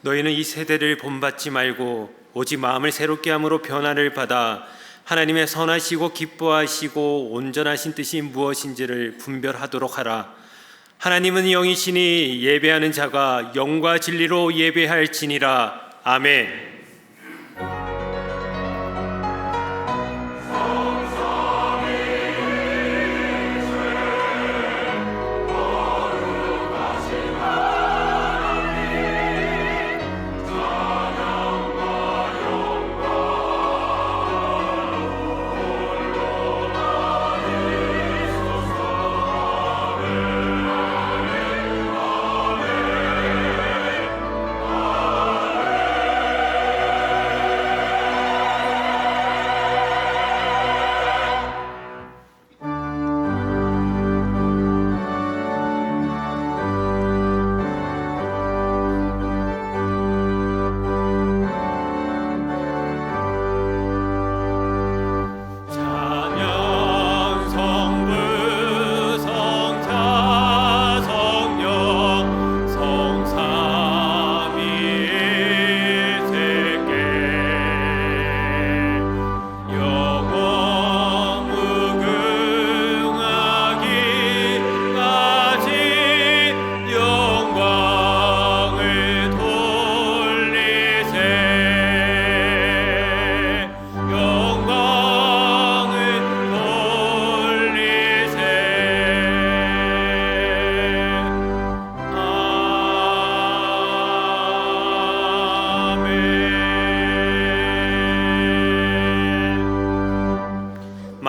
너희는 이 세대를 본받지 말고 오직 마음을 새롭게 함으로 변화를 받아 하나님의 선하시고 기뻐하시고 온전하신 뜻이 무엇인지를 분별하도록 하라. 하나님은 영이시니 예배하는 자가 영과 진리로 예배할지니라. 아멘.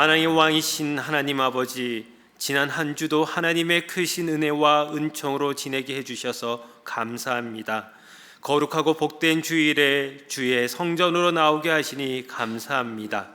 만왕의 왕이신 하나님 아버지, 지난 한 주도 하나님의 크신 은혜와 은총으로 지내게 해주셔서 감사합니다. 거룩하고 복된 주일에 주의 성전으로 나오게 하시니 감사합니다.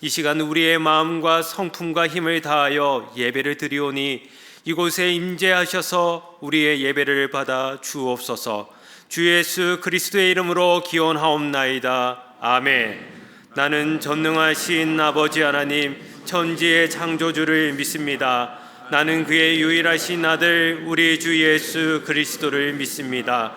이 시간 우리의 마음과 성품과 힘을 다하여 예배를 드리오니 이곳에 임재하셔서 우리의 예배를 받아 주옵소서. 주 예수 그리스도의 이름으로 기원하옵나이다. 아멘. 나는 전능하신 아버지 하나님 천지의 창조주를 믿습니다. 나는 그의 유일하신 아들 우리 주 예수 그리스도를 믿습니다.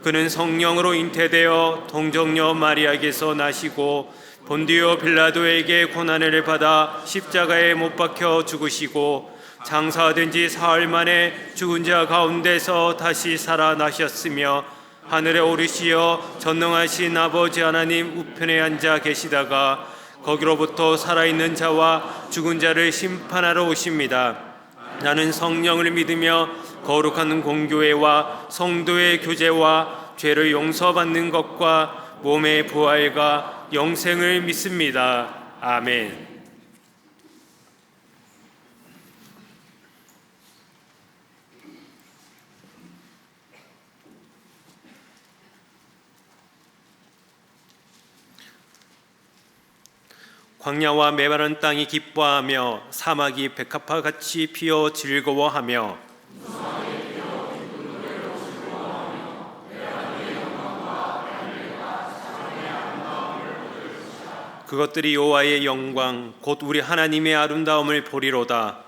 그는 성령으로 잉태되어 동정녀 마리아에게서 나시고 본디오 빌라도에게 고난을 받아 십자가에 못 박혀 죽으시고 장사된 지 사흘 만에 죽은 자 가운데서 다시 살아나셨으며 하늘에 오르시어 전능하신 아버지 하나님 우편에 앉아 계시다가 거기로부터 살아있는 자와 죽은 자를 심판하러 오십니다. 나는 성령을 믿으며 거룩한 공교회와 성도의 교제와 죄를 용서받는 것과 몸의 부활과 영생을 믿습니다. 아멘. 광야와 메마른 땅이 기뻐하며 사막이 백합화같이 피어 즐거워하며 그것들이 여호와의 영광 곧 우리 하나님의 아름다움을 보리로다.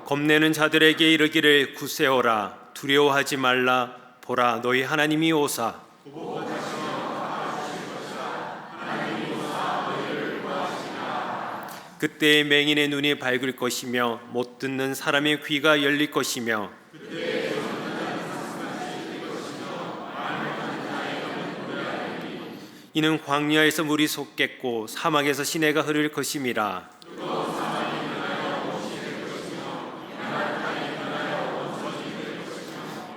겁내는 자들에게 이르기를 굳세어라. 두려워하지 말라. 보라 너희 하나님이 오사. 그때의 맹인의 눈이 밝을 것이며 못 듣는 사람의 귀가 열릴 것이며 이는 광야에서 물이 솟겠고 사막에서 시내가 흐를 것임이라.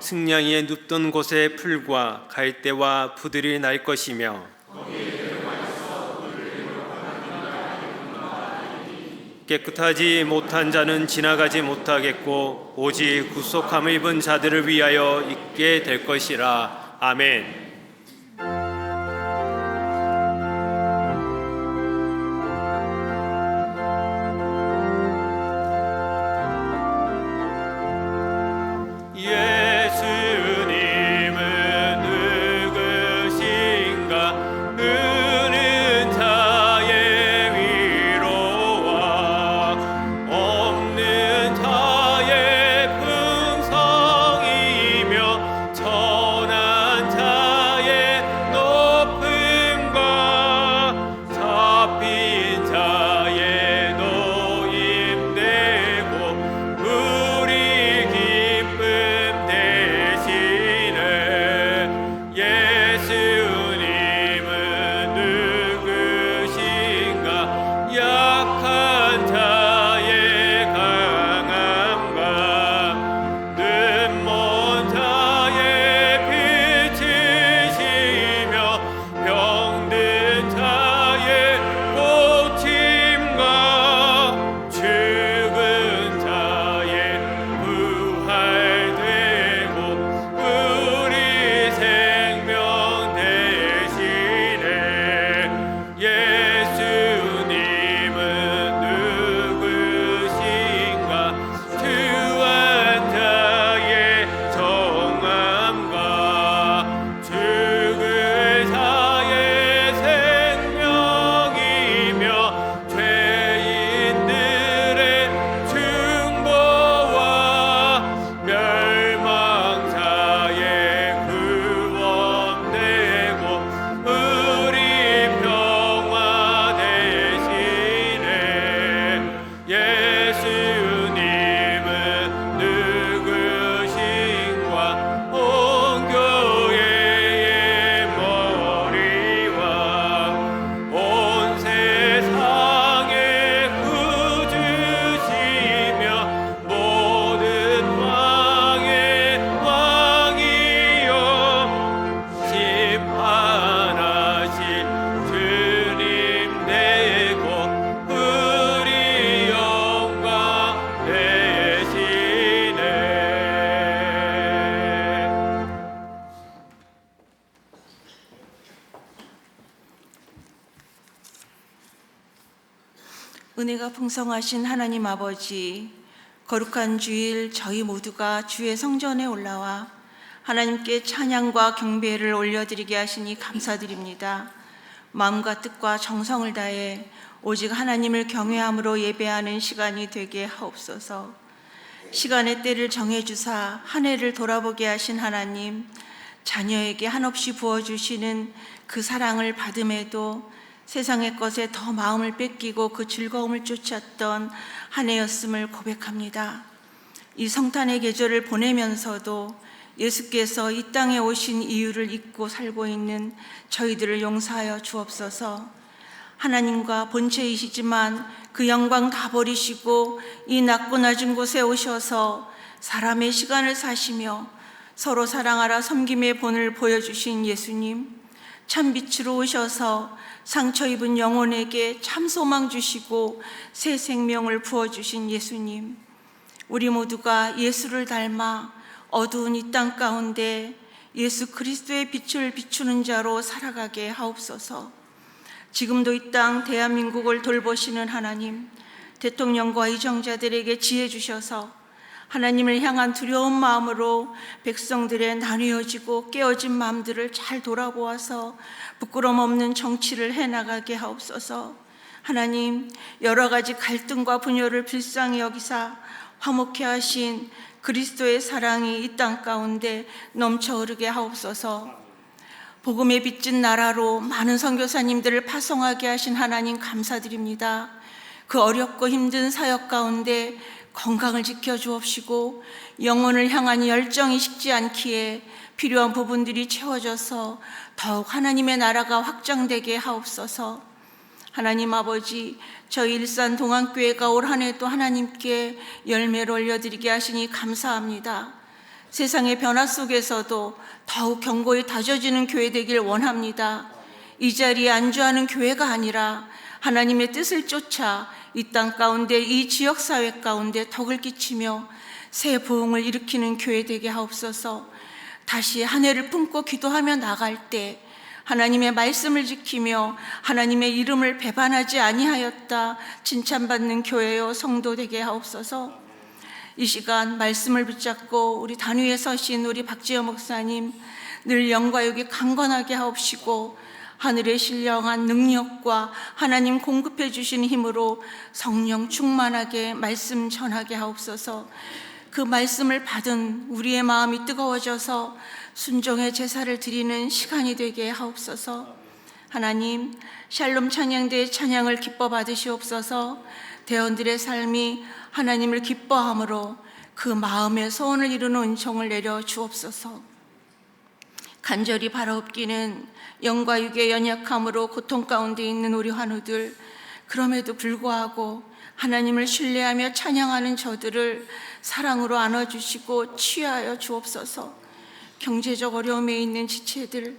승냥이에 눕던 곳에 풀과 갈대와 부들이 날 것이며 깨끗하지 못한 자는 지나가지 못하겠고 오직 구속함을 입은 자들을 위하여 있게 될 것이라. 아멘. 없는 자의 풍성 은혜가 풍성하신 하나님 아버지, 거룩한 주일 저희 모두가 주의 성전에 올라와 하나님께 찬양과 경배를 올려드리게 하시니 감사드립니다. 마음과 뜻과 정성을 다해 오직 하나님을 경외함으로 예배하는 시간이 되게 하옵소서. 시간의 때를 정해주사 한 해를 돌아보게 하신 하나님, 자녀에게 한없이 부어주시는 그 사랑을 받음에도 세상의 것에 더 마음을 뺏기고 그 즐거움을 쫓았던 한 해였음을 고백합니다. 이 성탄의 계절을 보내면서도 예수께서 이 땅에 오신 이유를 잊고 살고 있는 저희들을 용서하여 주옵소서. 하나님과 본체이시지만 그 영광 다 버리시고 이 낮고 낮은 곳에 오셔서 사람의 시간을 사시며 서로 사랑하라 섬김의 본을 보여주신 예수님, 참 빛으로 오셔서 상처 입은 영혼에게 참 소망 주시고 새 생명을 부어주신 예수님, 우리 모두가 예수를 닮아 어두운 이 땅 가운데 예수 그리스도의 빛을 비추는 자로 살아가게 하옵소서. 지금도 이 땅 대한민국을 돌보시는 하나님, 대통령과 의정자들에게 지혜 주셔서 하나님을 향한 두려운 마음으로 백성들의 나뉘어지고 깨어진 마음들을 잘 돌아보아서 부끄럼 없는 정치를 해나가게 하옵소서. 하나님, 여러 가지 갈등과 분열을 불쌍히 여기사 화목케 하신 그리스도의 사랑이 이 땅 가운데 넘쳐 흐르게 하옵소서. 복음의 빚진 나라로 많은 선교사님들을 파송하게 하신 하나님 감사드립니다. 그 어렵고 힘든 사역 가운데 건강을 지켜주옵시고 영혼을 향한 열정이 식지 않기에 필요한 부분들이 채워져서 더욱 하나님의 나라가 확장되게 하옵소서. 하나님 아버지, 저희 일산 동안교회가 올 한 해도 하나님께 열매를 올려드리게 하시니 감사합니다. 세상의 변화 속에서도 더욱 견고히 다져지는 교회 되길 원합니다. 이 자리에 안주하는 교회가 아니라 하나님의 뜻을 쫓아 이 땅 가운데, 이 지역사회 가운데 덕을 끼치며 새 부흥을 일으키는 교회 되게 하옵소서. 다시 한 해를 품고 기도하며 나갈 때 하나님의 말씀을 지키며 하나님의 이름을 배반하지 아니하였다 칭찬받는 교회요 성도 되게 하옵소서. 이 시간 말씀을 붙잡고 우리 단위에 서신 우리 박지영 목사님, 늘 영과 육이 강건하게 하옵시고 하늘의 신령한 능력과 하나님 공급해 주신 힘으로 성령 충만하게 말씀 전하게 하옵소서. 그 말씀을 받은 우리의 마음이 뜨거워져서 순종의 제사를 드리는 시간이 되게 하옵소서. 하나님, 샬롬 찬양대의 찬양을 기뻐 받으시옵소서. 대원들의 삶이 하나님을 기뻐함으로 그 마음의 소원을 이루는 은총을 내려 주옵소서. 간절히 바라옵기는 영과 육의 연약함으로 고통 가운데 있는 우리 환우들, 그럼에도 불구하고 하나님을 신뢰하며 찬양하는 저들을 사랑으로 안아주시고 치유하여 주옵소서. 경제적 어려움에 있는 지체들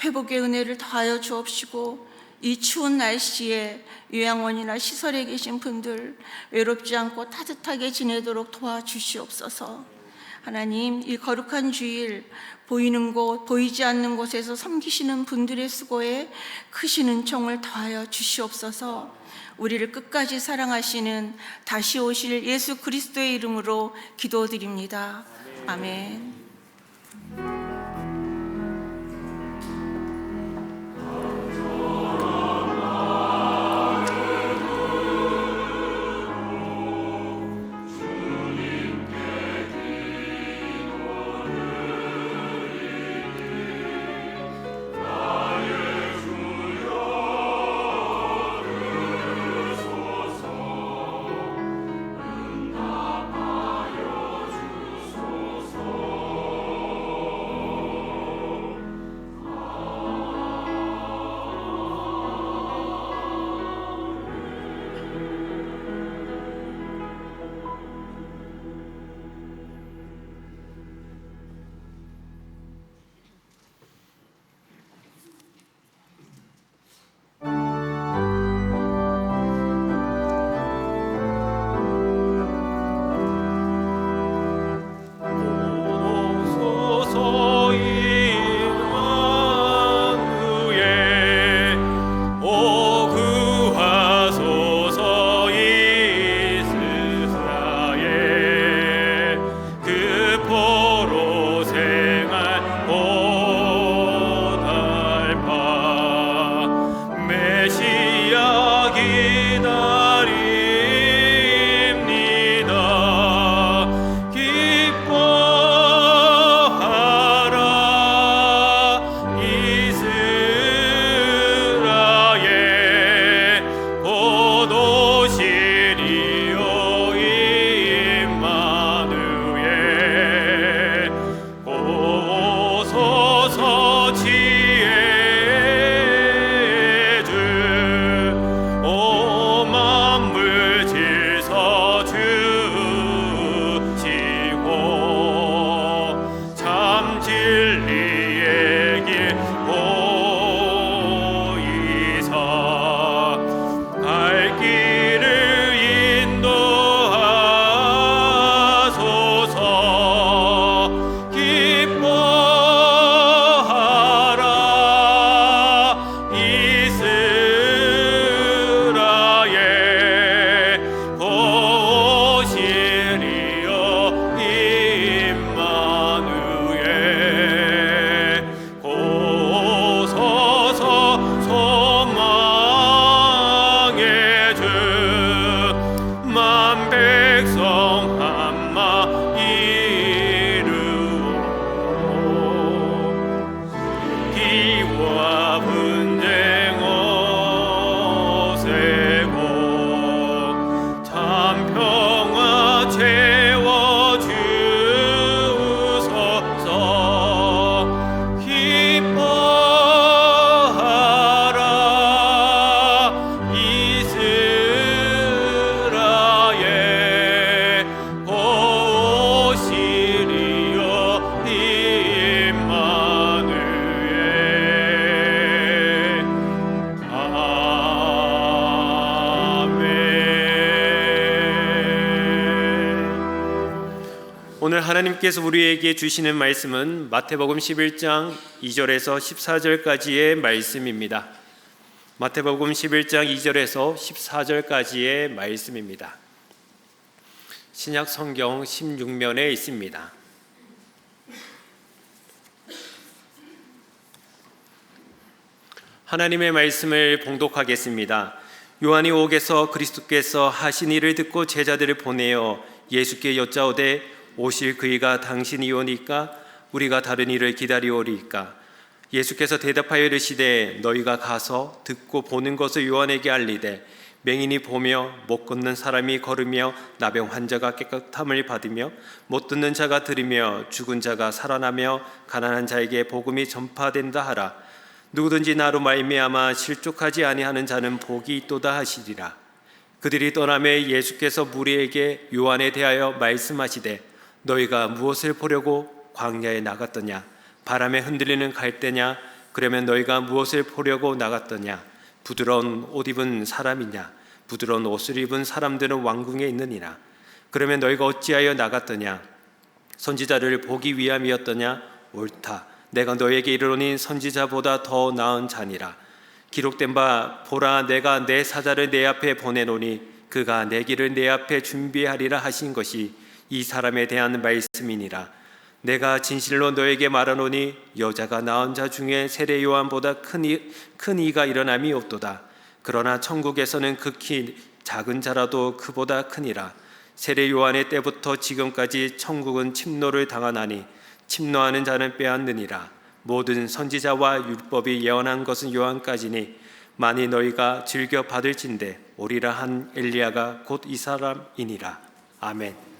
회복의 은혜를 더하여 주옵시고 이 추운 날씨에 요양원이나 시설에 계신 분들 외롭지 않고 따뜻하게 지내도록 도와주시옵소서. 하나님, 이 거룩한 주일 보이는 곳, 보이지 않는 곳에서 섬기시는 분들의 수고에 크신 은총을 더하여 주시옵소서. 우리를 끝까지 사랑하시는 다시 오실 예수 그리스도의 이름으로 기도드립니다. 아멘. 오늘 하나님께서 우리에게 주시는 말씀은 마태복음 11장 2절에서 14절까지의 말씀입니다. 마태복음 11장 2절에서 14절까지의 말씀입니다. 신약 성경 16면에 있습니다. 하나님의 말씀을 봉독하겠습니다. 요한이 옥에서 그리스도께서 하신 일을 듣고 제자들을 보내어 예수께 여짜오되 오실 그이가 당신이오니까 우리가 다른 일을 기다리오리까? 예수께서 대답하여 이르시되 너희가 가서 듣고 보는 것을 요한에게 알리되 맹인이 보며 못 걷는 사람이 걸으며 나병 환자가 깨끗함을 받으며 못 듣는 자가 들으며 죽은 자가 살아나며 가난한 자에게 복음이 전파된다 하라. 누구든지 나로 말미암아 실족하지 아니하는 자는 복이 있도다 하시리라. 그들이 떠나매 예수께서 무리에게 요한에 대하여 말씀하시되 너희가 무엇을 보려고 광야에 나갔더냐? 바람에 흔들리는 갈대냐? 그러면 너희가 무엇을 보려고 나갔더냐? 부드러운 옷 입은 사람이냐? 부드러운 옷을 입은 사람들은 왕궁에 있느니라. 그러면 너희가 어찌하여 나갔더냐? 선지자를 보기 위함이었더냐? 옳다. 내가 너희에게 이르노니 선지자보다 더 나은 자니라. 기록된 바 보라 내가 내 사자를 내 앞에 보내노니 그가 내 길을 내 앞에 준비하리라 하신 것이 이 사람에 대한 말씀이니라. 내가 진실로 너에게 말하노니 여자가 낳은 자 중에 세례 요한보다 큰 이가 일어남이 없도다. 그러나 천국에서는 극히 작은 자라도 그보다 크니라. 세례 요한의 때부터 지금까지 천국은 침노를 당하나니 침노하는 자는 빼앗느니라. 모든 선지자와 율법이 예언한 것은 요한까지니 만일 너희가 즐겨 받을진대 오리라 한 엘리야가 곧 이 사람이니라. 아멘.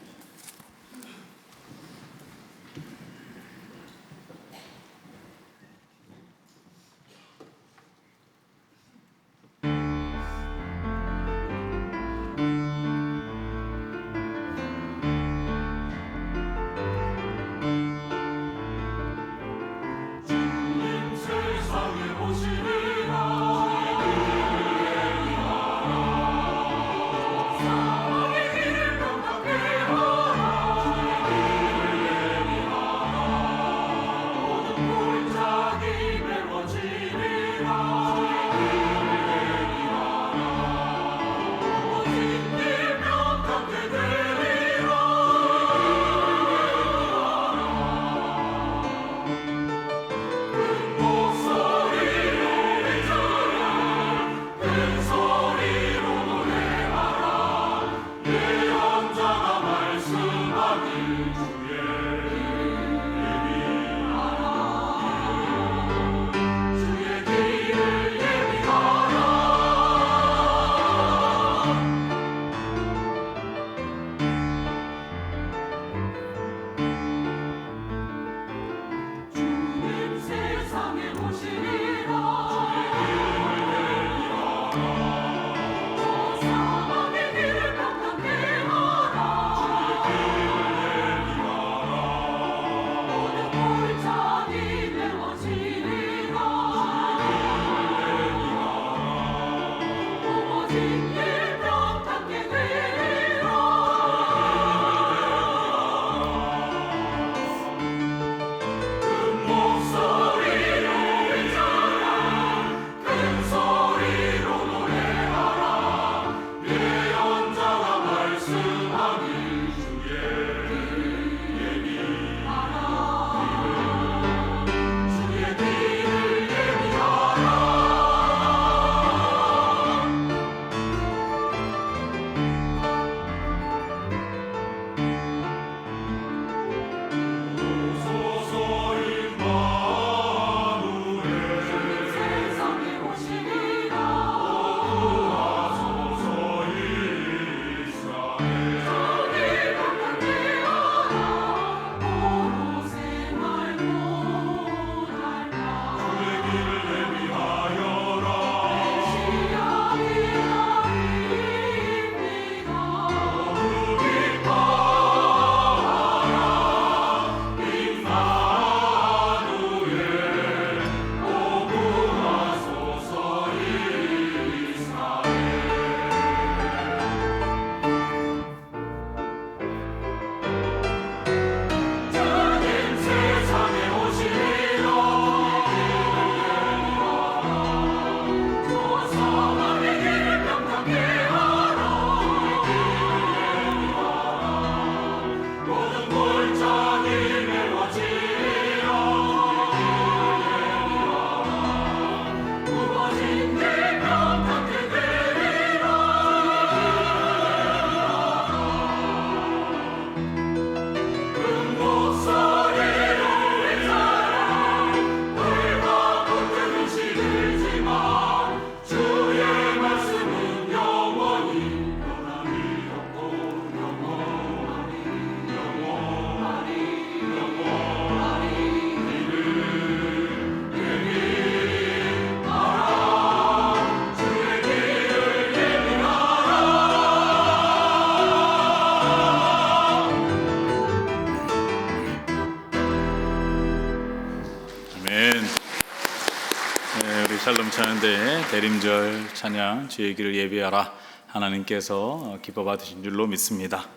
샬롬 찬양대 대림절 찬양 주의 길을 예비하라 하나님께서 기뻐 받으신 줄로 믿습니다.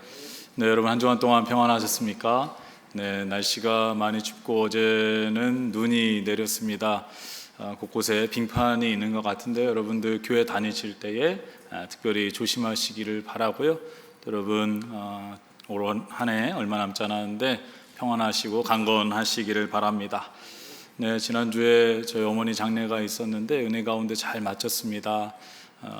네, 여러분 한 주간 동안 평안하셨습니까? 네, 날씨가 많이 춥고 어제는 눈이 내렸습니다. 곳곳에 빙판이 있는 것 같은데 여러분들 교회 다니실 때에 특별히 조심하시기를 바라고요. 여러분 올 한 해 얼마 남지 않았는데 평안하시고 강건하시기를 바랍니다. 네, 지난주에 저희 어머니 장례가 있었는데 은혜 가운데 잘 마쳤습니다.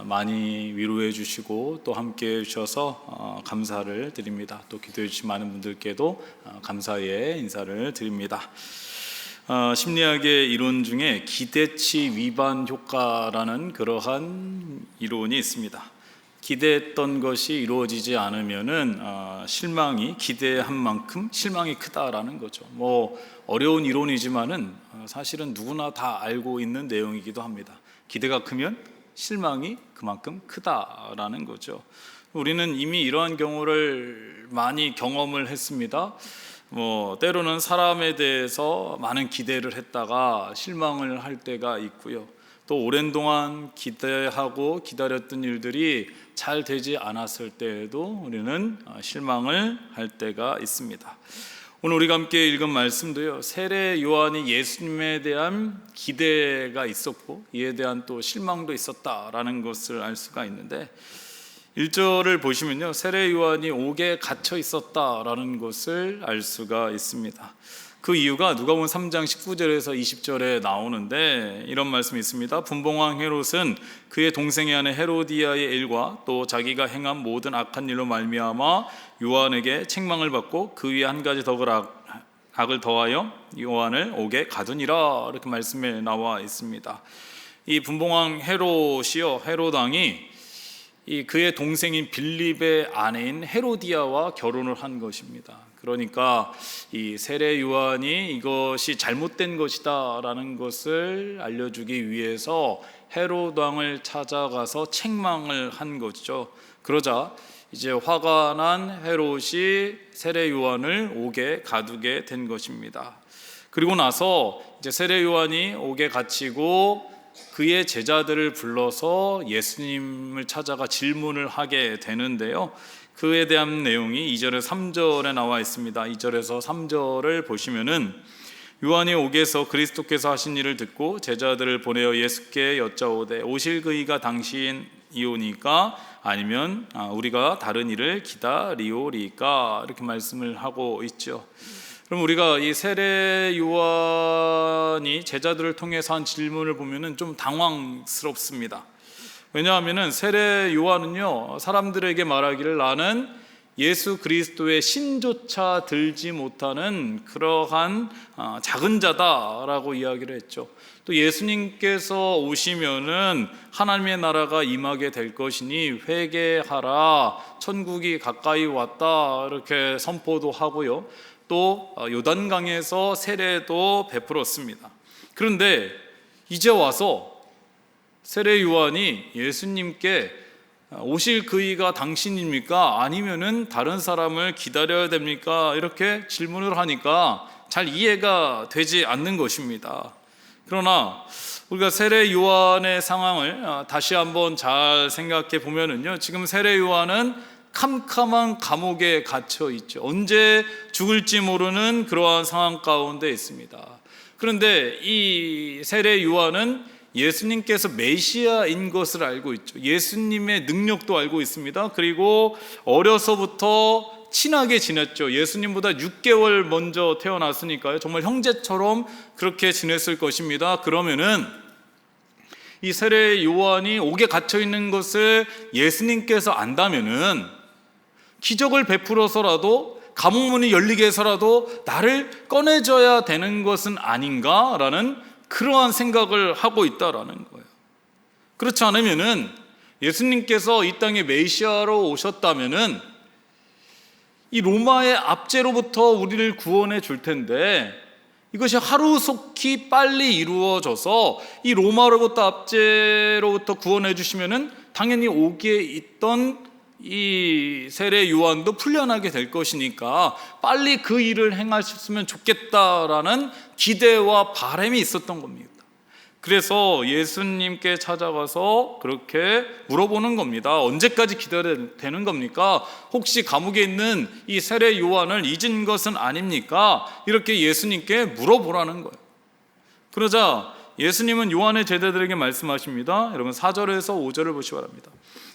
많이 위로해 주시고 또 함께 해 주셔서 감사를 드립니다. 또 기도해 주신 많은 분들께도 감사의 인사를 드립니다. 심리학의 이론 중에 기대치 위반 효과라는 그러한 이론이 있습니다. 기대했던 것이 이루어지지 않으면은 실망이 기대한 만큼 실망이 크다라는 거죠. 뭐 어려운 이론이지만은 사실은 누구나 다 알고 있는 내용이기도 합니다. 기대가 크면 실망이 그만큼 크다라는 거죠. 우리는 이미 이러한 경우를 많이 경험을 했습니다. 때로는 사람에 대해서 많은 기대를 했다가 실망을 할 때가 있고요. 또 오랜 동안 기대하고 기다렸던 일들이 잘 되지 않았을 때에도 우리는 실망을 할 때가 있습니다. 오늘 우리가 함께 읽은 말씀도요, 세례 요한이 예수님에 대한 기대가 있었고 이에 대한 또 실망도 있었다라는 것을 알 수가 있는데 1절을 보시면요, 세례 요한이 옥에 갇혀 있었다라는 것을 알 수가 있습니다. 그 이유가 누가복음 3장 19절에서 20절에 나오는데 이런 말씀이 있습니다. 분봉왕 헤롯은 그의 동생의 아내 헤로디아의 일과 또 자기가 행한 모든 악한 일로 말미암아 요한에게 책망을 받고 그 위에 한 가지 더 악을 더하여 요한을 옥에 가두니라, 이렇게 말씀에 나와 있습니다. 이 분봉왕 헤롯이요, 헤롯 왕이 그의 동생인 빌립의 아내인 헤로디아와 결혼을 한 것입니다. 그러니까 이 세례 요한이 이것이 잘못된 것이다라는 것을 알려주기 위해서 헤롯 왕을 찾아가서 책망을 한 거죠. 그러자 이제 화가 난 헤롯이 세례 요한을 옥에 가두게 된 것입니다. 그리고 나서 이제 세례 요한이 옥에 갇히고 그의 제자들을 불러서 예수님을 찾아가 질문을 하게 되는데요, 그에 대한 내용이 2절에서 3절에 나와 있습니다. 2절에서 3절을 보시면은 요한이 옥에서 그리스도께서 하신 일을 듣고 제자들을 보내어 예수께 여짜오되 오실 그이가 당신이오니까 아니면 우리가 다른 일을 기다리오리까, 이렇게 말씀을 하고 있죠. 그럼 우리가 이 세례 요한이 제자들을 통해서 한 질문을 보면은 좀 당황스럽습니다. 왜냐하면은 세례 요한은요, 사람들에게 말하기를 나는 예수 그리스도의 신조차 들지 못하는 그러한 작은 자다라고 이야기를 했죠. 또 예수님께서 오시면은 하나님의 나라가 임하게 될 것이니 회개하라, 천국이 가까이 왔다, 이렇게 선포도 하고요. 또 요단강에서 세례도 베풀었습니다. 그런데 이제 와서 세례 요한이 예수님께 오실 그이가 당신입니까? 아니면은 다른 사람을 기다려야 됩니까? 이렇게 질문을 하니까 잘 이해가 되지 않는 것입니다. 그러나 우리가 세례 요한의 상황을 다시 한번 잘 생각해 보면은요, 지금 세례 요한은 캄캄한 감옥에 갇혀 있죠. 언제 죽을지 모르는 그러한 상황 가운데 있습니다. 그런데 이 세례 요한은 예수님께서 메시아인 것을 알고 있죠. 예수님의 능력도 알고 있습니다. 그리고 어려서부터 친하게 지냈죠. 예수님보다 6개월 먼저 태어났으니까요, 정말 형제처럼 그렇게 지냈을 것입니다. 그러면은 이 세례 요한이 옥에 갇혀 있는 것을 예수님께서 안다면은 기적을 베풀어서라도 감옥 문이 열리게 해서라도 나를 꺼내줘야 되는 것은 아닌가라는 그러한 생각을 하고 있다라는 거예요. 그렇지 않으면은 예수님께서 이 땅에 메시아로 오셨다면은 이 로마의 압제로부터 우리를 구원해 줄 텐데 이것이 하루속히 빨리 이루어져서 이 로마로부터 압제로부터 구원해 주시면은 당연히 옥에 있던 이 세례 요한도 풀려나게 될 것이니까 빨리 그 일을 행하셨으면 좋겠다라는 기대와 바람이 있었던 겁니다. 그래서 예수님께 찾아가서 그렇게 물어보는 겁니다. 언제까지 기다려야 되는 겁니까? 혹시 감옥에 있는 이 세례 요한을 잊은 것은 아닙니까? 이렇게 예수님께 물어보라는 거예요. 그러자 예수님은 요한의 제자들에게 말씀하십니다. 여러분 4절에서 5절을 보시기 바랍니다.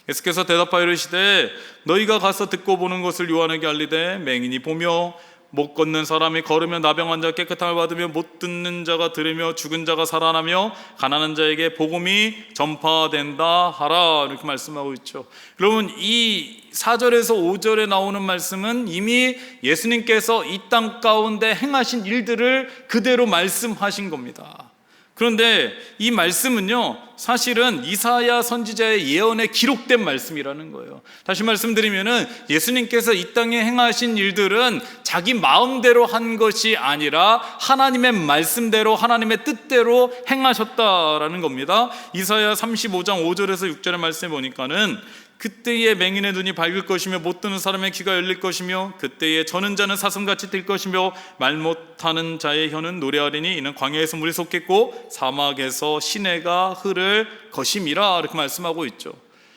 예수께서 대답하여 이르시되 너희가 가서 듣고 보는 것을 요한에게 알리되 맹인이 보며 못 걷는 사람이 걸으며 나병 환자 깨끗함을 받으며 못 듣는 자가 들으며 죽은 자가 살아나며 가난한 자에게 복음이 전파된다 하라, 이렇게 말씀하고 있죠. 여러분 이 4절에서 5절에 나오는 말씀은 이미 예수님께서 이 땅 가운데 행하신 일들을 그대로 말씀하신 겁니다. 그런데 이 말씀은요, 사실은 이사야 선지자의 예언에 기록된 말씀이라는 거예요. 다시 말씀드리면은 예수님께서 이 땅에 행하신 일들은 자기 마음대로 한 것이 아니라 하나님의 말씀대로, 하나님의 뜻대로 행하셨다라는 겁니다. 이사야 35장 5절에서 6절의 말씀에 보니까는 그때에 맹인의 눈이 밝을 것이며 못 듣는 사람의 귀가 열릴 것이며 그때에 저는 자는 사슴같이 뛸 것이며 말 못하는 자의 혀는 노래하리니 이는 광야에서 물이 솟겠고 사막에서 시내가 흐를 것임이라, 이렇게 말씀하고 있죠.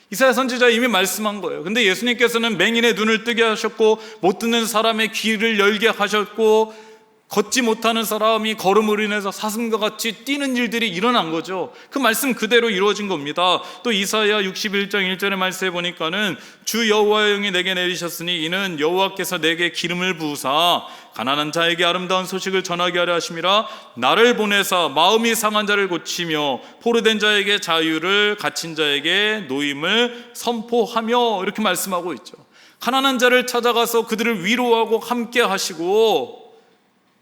이사야 선지자 이미 말씀한 거예요. 근데 예수님께서는 맹인의 눈을 뜨게 하셨고 못 듣는 사람의 귀를 열게 하셨고 걷지 못하는 사람이 걸음으로 인해서 사슴과 같이 뛰는 일들이 일어난 거죠. 그 말씀 그대로 이루어진 겁니다. 또 이사야 61장 1절의 말씀에 보니까는 주 여호와의 영이 내게 내리셨으니 이는 여호와께서 내게 기름을 부으사 가난한 자에게 아름다운 소식을 전하게 하려 하심이라. 나를 보내사 마음이 상한 자를 고치며 포로된 자에게 자유를, 갇힌 자에게 노임을 선포하며, 이렇게 말씀하고 있죠. 가난한 자를 찾아가서 그들을 위로하고 함께 하시고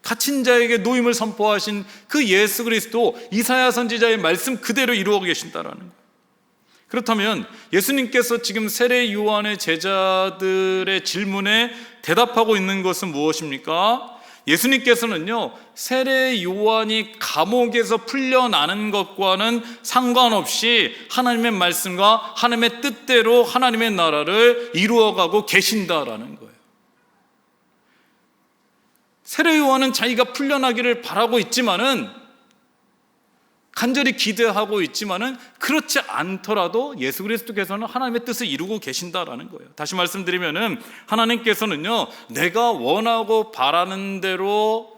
갇힌 자에게 노임을 선포하신 그 예수 그리스도, 이사야 선지자의 말씀 그대로 이루어 계신다라는 거예요. 그렇다면 예수님께서 지금 세례 요한의 제자들의 질문에 대답하고 있는 것은 무엇입니까? 예수님께서는요, 세례 요한이 감옥에서 풀려나는 것과는 상관없이 하나님의 말씀과 하나님의 뜻대로 하나님의 나라를 이루어가고 계신다라는 거예요. 세례 요한은 자기가 풀려나기를 바라고 있지만은, 간절히 기대하고 있지만은, 그렇지 않더라도 예수 그리스도께서는 하나님의 뜻을 이루고 계신다라는 거예요. 다시 말씀드리면은 하나님께서는요, 내가 원하고 바라는 대로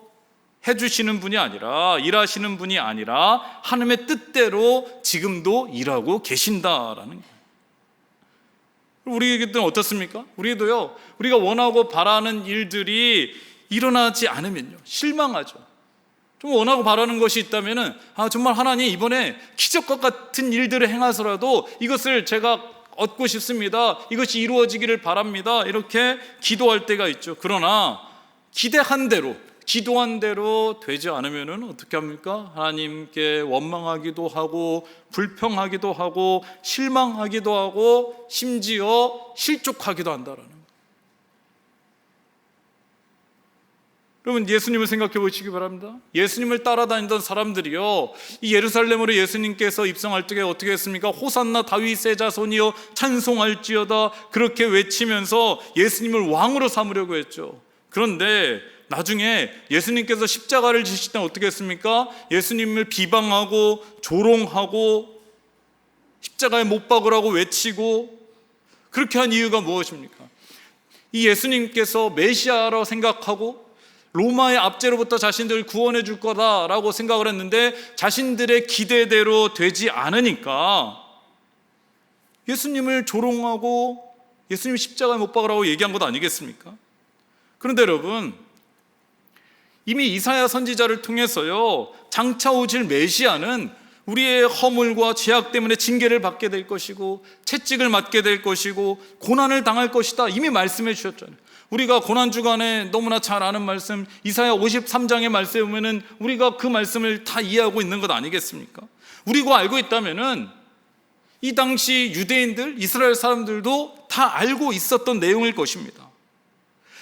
해주시는 분이 아니라, 일하시는 분이 아니라 하나님의 뜻대로 지금도 일하고 계신다라는 거예요. 우리에게도 어떻습니까? 우리도요, 우리가 원하고 바라는 일들이 일어나지 않으면요, 실망하죠. 좀 원하고 바라는 것이 있다면은, 정말 하나님 이번에 기적과 같은 일들을 행하서라도 이것을 제가 얻고 싶습니다, 이것이 이루어지기를 바랍니다, 이렇게 기도할 때가 있죠. 그러나 기대한 대로, 기도한 대로 되지 않으면은 어떻게 합니까? 하나님께 원망하기도 하고 불평하기도 하고 실망하기도 하고 심지어 실족하기도 한다라는 거예요. 여러분, 예수님을 생각해 보시기 바랍니다. 예수님을 따라다니던 사람들이요, 이 예루살렘으로 예수님께서 입성할 때 어떻게 했습니까? 호산나 다윗의 자손이여 찬송할지어다, 그렇게 외치면서 예수님을 왕으로 삼으려고 했죠. 그런데 나중에 예수님께서 십자가를 지실 때 어떻게 했습니까? 예수님을 비방하고 조롱하고 십자가에 못 박으라고 외치고, 그렇게 한 이유가 무엇입니까? 이 예수님께서 메시아로 생각하고 로마의 압제로부터 자신들을 구원해 줄 거다라고 생각을 했는데 자신들의 기대대로 되지 않으니까 예수님을 조롱하고 예수님 십자가에 못 박으라고 얘기한 것 아니겠습니까? 그런데 여러분, 이미 이사야 선지자를 통해서요, 장차 오실 메시아는 우리의 허물과 죄악 때문에 징계를 받게 될 것이고 채찍을 맞게 될 것이고 고난을 당할 것이다, 이미 말씀해 주셨잖아요. 우리가 고난주간에 너무나 잘 아는 말씀, 이사야 53장의 말씀에 보면은 우리가 그 말씀을 다 이해하고 있는 것 아니겠습니까? 우리가 알고 있다면은 이 당시 유대인들, 이스라엘 사람들도 다 알고 있었던 내용일 것입니다.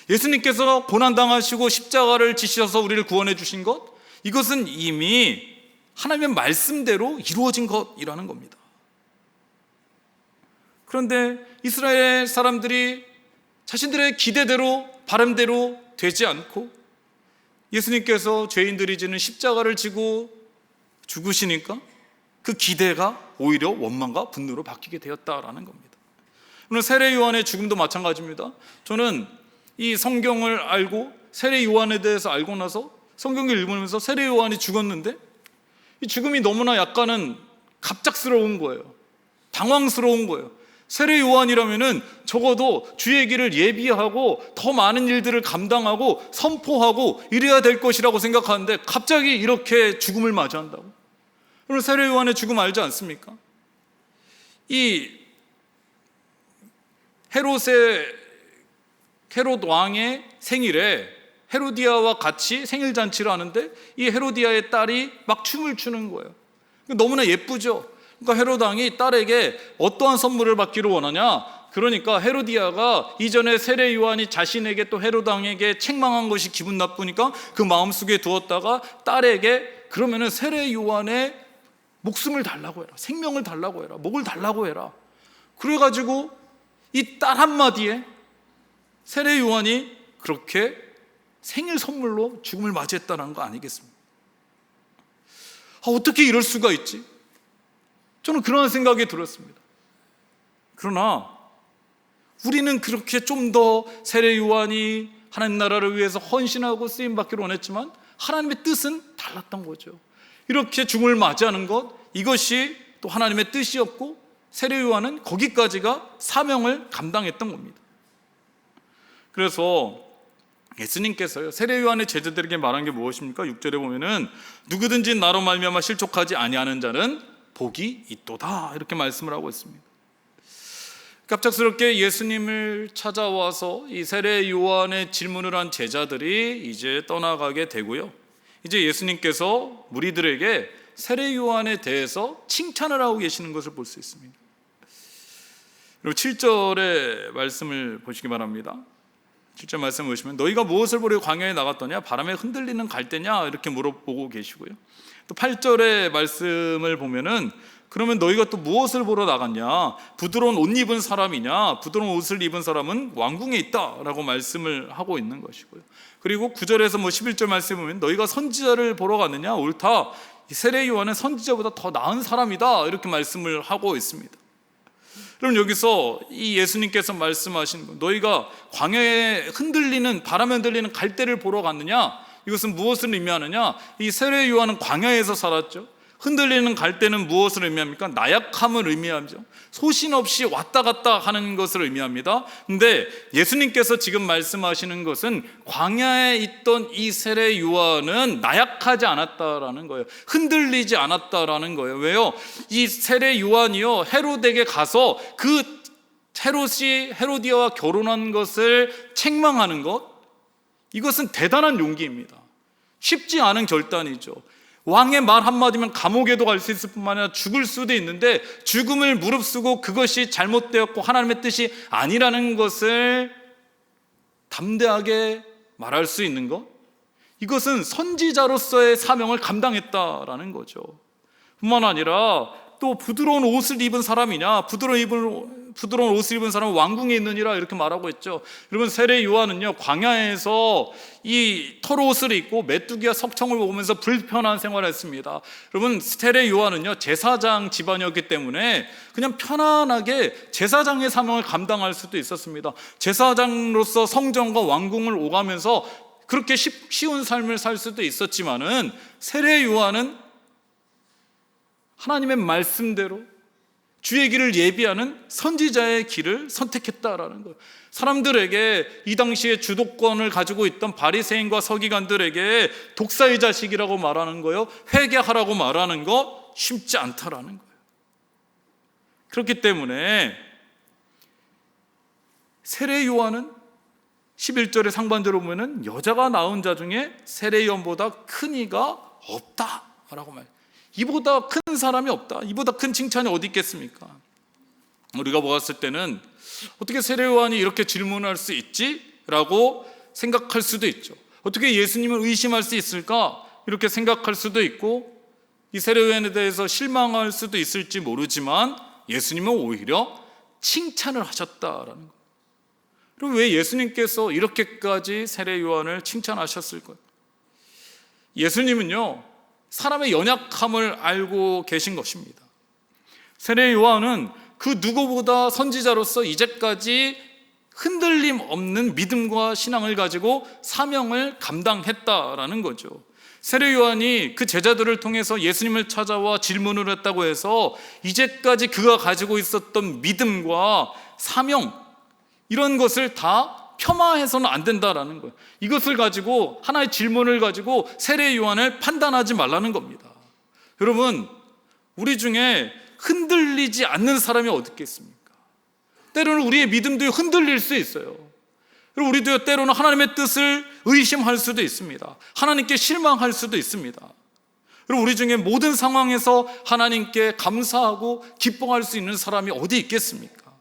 예수님께서 고난당하시고 십자가를 지셔서 우리를 구원해 주신 것, 이것은 이미 하나님의 말씀대로 이루어진 것이라는 겁니다. 그런데 이스라엘 사람들이 자신들의 기대대로, 바람대로 되지 않고 예수님께서 죄인들이 지는 십자가를 지고 죽으시니까 그 기대가 오히려 원망과 분노로 바뀌게 되었다라는 겁니다. 오늘 세례 요한의 죽음도 마찬가지입니다. 저는 이 성경을 알고 세례 요한에 대해서 알고 나서 성경을 읽으면서 세례 요한이 죽었는데 이 죽음이 너무나 약간은 갑작스러운 거예요. 당황스러운 거예요. 세례 요한이라면은 적어도 주의 길을 예비하고 더 많은 일들을 감당하고 선포하고 이래야 될 것이라고 생각하는데 갑자기 이렇게 죽음을 맞이한다고. 오늘 세례 요한의 죽음 알지 않습니까? 이 헤롯 왕의 생일에 헤로디아와 같이 생일 잔치를 하는데 이 헤로디아의 딸이 막 춤을 추는 거예요. 너무나 예쁘죠. 그러니까 헤롯 왕이 딸에게 어떠한 선물을 받기를 원하냐? 그러니까 헤로디아가 이전에 세례 요한이 자신에게 또 헤롯 왕에게 책망한 것이 기분 나쁘니까 그 마음속에 두었다가 딸에게 그러면은 세례 요한의 목숨을 달라고 해라, 생명을 달라고 해라, 목을 달라고 해라. 그래가지고 이 딸 한마디에 세례 요한이 그렇게 생일 선물로 죽음을 맞이했다는 거 아니겠습니까? 어떻게 이럴 수가 있지? 저는 그런 생각이 들었습니다. 그러나 우리는 그렇게 좀 더 세례 요한이 하나님 나라를 위해서 헌신하고 쓰임받기를 원했지만 하나님의 뜻은 달랐던 거죠. 이렇게 죽음을 맞이하는 것, 이것이 또 하나님의 뜻이었고 세례 요한은 거기까지가 사명을 감당했던 겁니다. 그래서 예수님께서요 세례 요한의 제자들에게 말한 게 무엇입니까? 6절에 보면은 누구든지 나로 말미암아 실족하지 아니하는 자는 복이 있도다 이렇게 말씀을 하고 있습니다. 갑작스럽게 예수님을 찾아와서 이 세례 요한의 질문을 한 제자들이 이제 떠나가게 되고요. 이제 예수님께서 무리들에게 세례 요한에 대해서 칭찬을 하고 계시는 것을 볼 수 있습니다. 그리고 7절의 말씀을 보시기 바랍니다. 7절 말씀 보시면 너희가 무엇을 보려 광야에 나갔더냐? 바람에 흔들리는 갈대냐? 이렇게 물어보고 계시고요. 또 8절의 말씀을 보면은 그러면 너희가 또 무엇을 보러 나갔냐? 부드러운 옷 입은 사람이냐? 부드러운 옷을 입은 사람은 왕궁에 있다라고 말씀을 하고 있는 것이고요. 그리고 9절에서 11절 말씀 보면 너희가 선지자를 보러 갔느냐? 옳다. 세례 요한은 선지자보다 더 나은 사람이다 이렇게 말씀을 하고 있습니다. 그럼 여기서 이 예수님께서 말씀하신 것, 너희가 광야에 흔들리는 바람에 흔들리는 갈대를 보러 갔느냐? 이것은 무엇을 의미하느냐? 이 세례 요한은 광야에서 살았죠. 흔들리는 갈대는 무엇을 의미합니까? 나약함을 의미하죠. 소신 없이 왔다 갔다 하는 것을 의미합니다. 근데 예수님께서 지금 말씀하시는 것은 광야에 있던 이 세례 요한은 나약하지 않았다라는 거예요. 흔들리지 않았다라는 거예요. 왜요? 이 세례 요한이요 헤롯에게 가서 그 헤롯이 헤로디아와 결혼한 것을 책망하는 것, 이것은 대단한 용기입니다. 쉽지 않은 결단이죠. 왕의 말 한마디면 감옥에도 갈 수 있을 뿐만 아니라 죽을 수도 있는데 죽음을 무릅쓰고 그것이 잘못되었고 하나님의 뜻이 아니라는 것을 담대하게 말할 수 있는 것, 이것은 선지자로서의 사명을 감당했다라는 거죠. 뿐만 아니라 또 부드러운 옷을 입은 사람이냐, 부드러운 옷을 입은 사람은 왕궁에 있느니라 이렇게 말하고 있죠. 여러분 세례 요한은요 광야에서 이 털옷을 입고 메뚜기와 석청을 먹으면서 불편한 생활을 했습니다. 여러분 세례 요한은요 제사장 집안이었기 때문에 그냥 편안하게 제사장의 사명을 감당할 수도 있었습니다. 제사장으로서 성전과 왕궁을 오가면서 그렇게 쉬운 삶을 살 수도 있었지만은 세례 요한은 하나님의 말씀대로 주의 길을 예비하는 선지자의 길을 선택했다라는 거예요. 사람들에게 이 당시에 주도권을 가지고 있던 바리새인과 서기관들에게 독사의 자식이라고 말하는 거예요. 회개하라고 말하는 거 쉽지 않다라는 거예요. 그렇기 때문에 세례 요한은 11절의 상반절을 보면은 여자가 낳은 자 중에 세례 요한보다 큰 이가 없다라고 말해요. 이보다 큰 사람이 없다. 이보다 큰 칭찬이 어디 있겠습니까? 우리가 보았을 때는 어떻게 세례 요한이 이렇게 질문할 수 있지? 라고 생각할 수도 있죠. 어떻게 예수님을 의심할 수 있을까? 이렇게 생각할 수도 있고 이 세례 요한에 대해서 실망할 수도 있을지 모르지만 예수님은 오히려 칭찬을 하셨다라는 거예요. 그리고 왜 예수님께서 이렇게까지 세례 요한을 칭찬하셨을까요? 예수님은요 사람의 연약함을 알고 계신 것입니다. 세례 요한은 그 누구보다 선지자로서 이제까지 흔들림 없는 믿음과 신앙을 가지고 사명을 감당했다라는 거죠. 세례 요한이 그 제자들을 통해서 예수님을 찾아와 질문을 했다고 해서 이제까지 그가 가지고 있었던 믿음과 사명, 이런 것을 다 폄하해서는 안 된다라는 거예요. 이것을 가지고, 하나의 질문을 가지고 세례 요한을 판단하지 말라는 겁니다. 여러분, 우리 중에 흔들리지 않는 사람이 어디 있겠습니까? 때로는 우리의 믿음도 흔들릴 수 있어요. 그리고 우리도 때로는 하나님의 뜻을 의심할 수도 있습니다. 하나님께 실망할 수도 있습니다. 그리고 우리 중에 모든 상황에서 하나님께 감사하고 기뻐할 수 있는 사람이 어디 있겠습니까?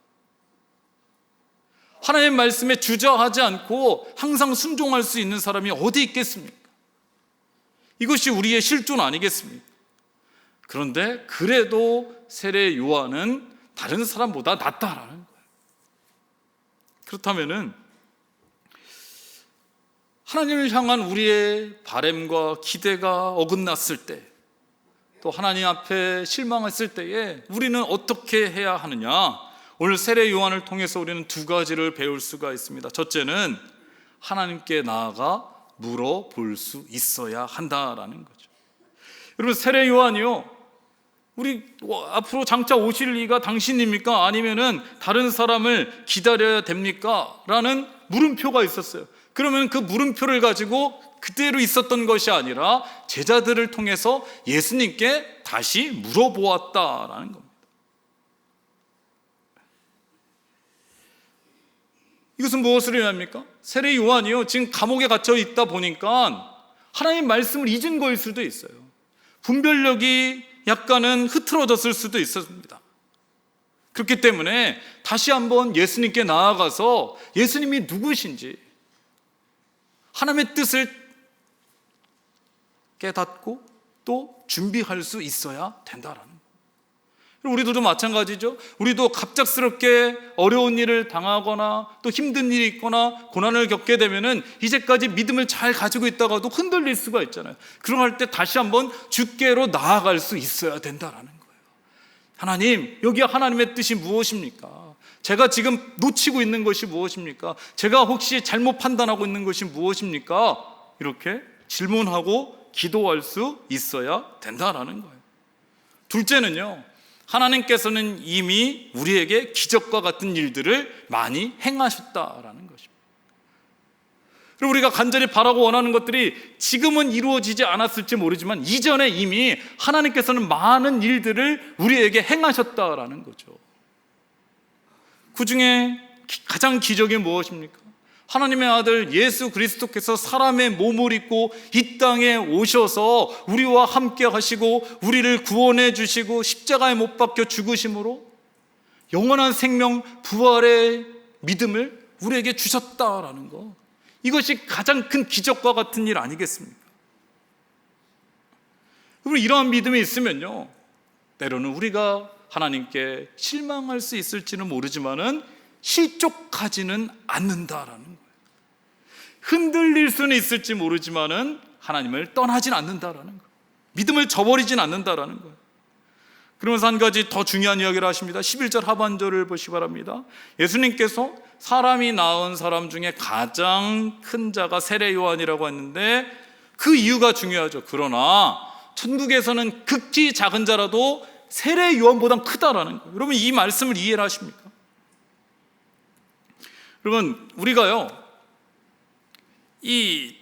하나님의 말씀에 주저하지 않고 항상 순종할 수 있는 사람이 어디 있겠습니까? 이것이 우리의 실존 아니겠습니까? 그런데 그래도 세례 요한은 다른 사람보다 낫다라는 거예요. 그렇다면은 하나님을 향한 우리의 바람과 기대가 어긋났을 때, 또 하나님 앞에 실망했을 때에 우리는 어떻게 해야 하느냐? 오늘 세례 요한을 통해서 우리는 두 가지를 배울 수가 있습니다. 첫째는 하나님께 나아가 물어볼 수 있어야 한다라는 거죠. 여러분, 세례 요한이요, 우리 앞으로 장차 오실 이가 당신입니까? 아니면은 다른 사람을 기다려야 됩니까? 라는 물음표가 있었어요. 그러면 그 물음표를 가지고 그대로 있었던 것이 아니라 제자들을 통해서 예수님께 다시 물어보았다라는 겁니다. 이것은 무엇을 의미합니까? 세례 요한이요, 지금 감옥에 갇혀 있다 보니까 하나님 말씀을 잊은 거일 수도 있어요. 분별력이 약간은 흐트러졌을 수도 있습니다. 그렇기 때문에 다시 한번 예수님께 나아가서 예수님이 누구신지 하나님의 뜻을 깨닫고 또 준비할 수 있어야 된다라는 거예요. 우리도 마찬가지죠. 우리도 갑작스럽게 어려운 일을 당하거나 또 힘든 일이 있거나 고난을 겪게 되면은 이제까지 믿음을 잘 가지고 있다가도 흔들릴 수가 있잖아요. 그럴 때 다시 한번 주께로 나아갈 수 있어야 된다라는 거예요. 하나님, 여기 하나님의 뜻이 무엇입니까? 제가 지금 놓치고 있는 것이 무엇입니까? 제가 혹시 잘못 판단하고 있는 것이 무엇입니까? 이렇게 질문하고 기도할 수 있어야 된다라는 거예요. 둘째는요, 하나님께서는 이미 우리에게 기적과 같은 일들을 많이 행하셨다라는 것입니다. 그리고 우리가 간절히 바라고 원하는 것들이 지금은 이루어지지 않았을지 모르지만 이전에 이미 하나님께서는 많은 일들을 우리에게 행하셨다라는 거죠. 그 중에 가장 기적이 무엇입니까? 하나님의 아들 예수 그리스도께서 사람의 몸을 입고 이 땅에 오셔서 우리와 함께 하시고 우리를 구원해 주시고 십자가에 못 박혀 죽으심으로 영원한 생명, 부활의 믿음을 우리에게 주셨다라는 거, 이것이 가장 큰 기적과 같은 일 아니겠습니까? 그리고 이러한 믿음이 있으면요, 때로는 우리가 하나님께 실망할 수 있을지는 모르지만은 실족하지는 않는다라는 거예요. 흔들릴 수는 있을지 모르지만은 하나님을 떠나진 않는다라는 거예요. 믿음을 저버리진 않는다라는 거예요. 그러면서 한 가지 더 중요한 이야기를 하십니다. 11절 하반절을 보시기 바랍니다. 예수님께서 사람이 낳은 사람 중에 가장 큰 자가 세례 요한이라고 했는데 그 이유가 중요하죠. 그러나 천국에서는 극히 작은 자라도 세례 요한보다 크다라는 거예요. 여러분, 이 말씀을 이해를 하십니까? 여러분, 우리가요, 이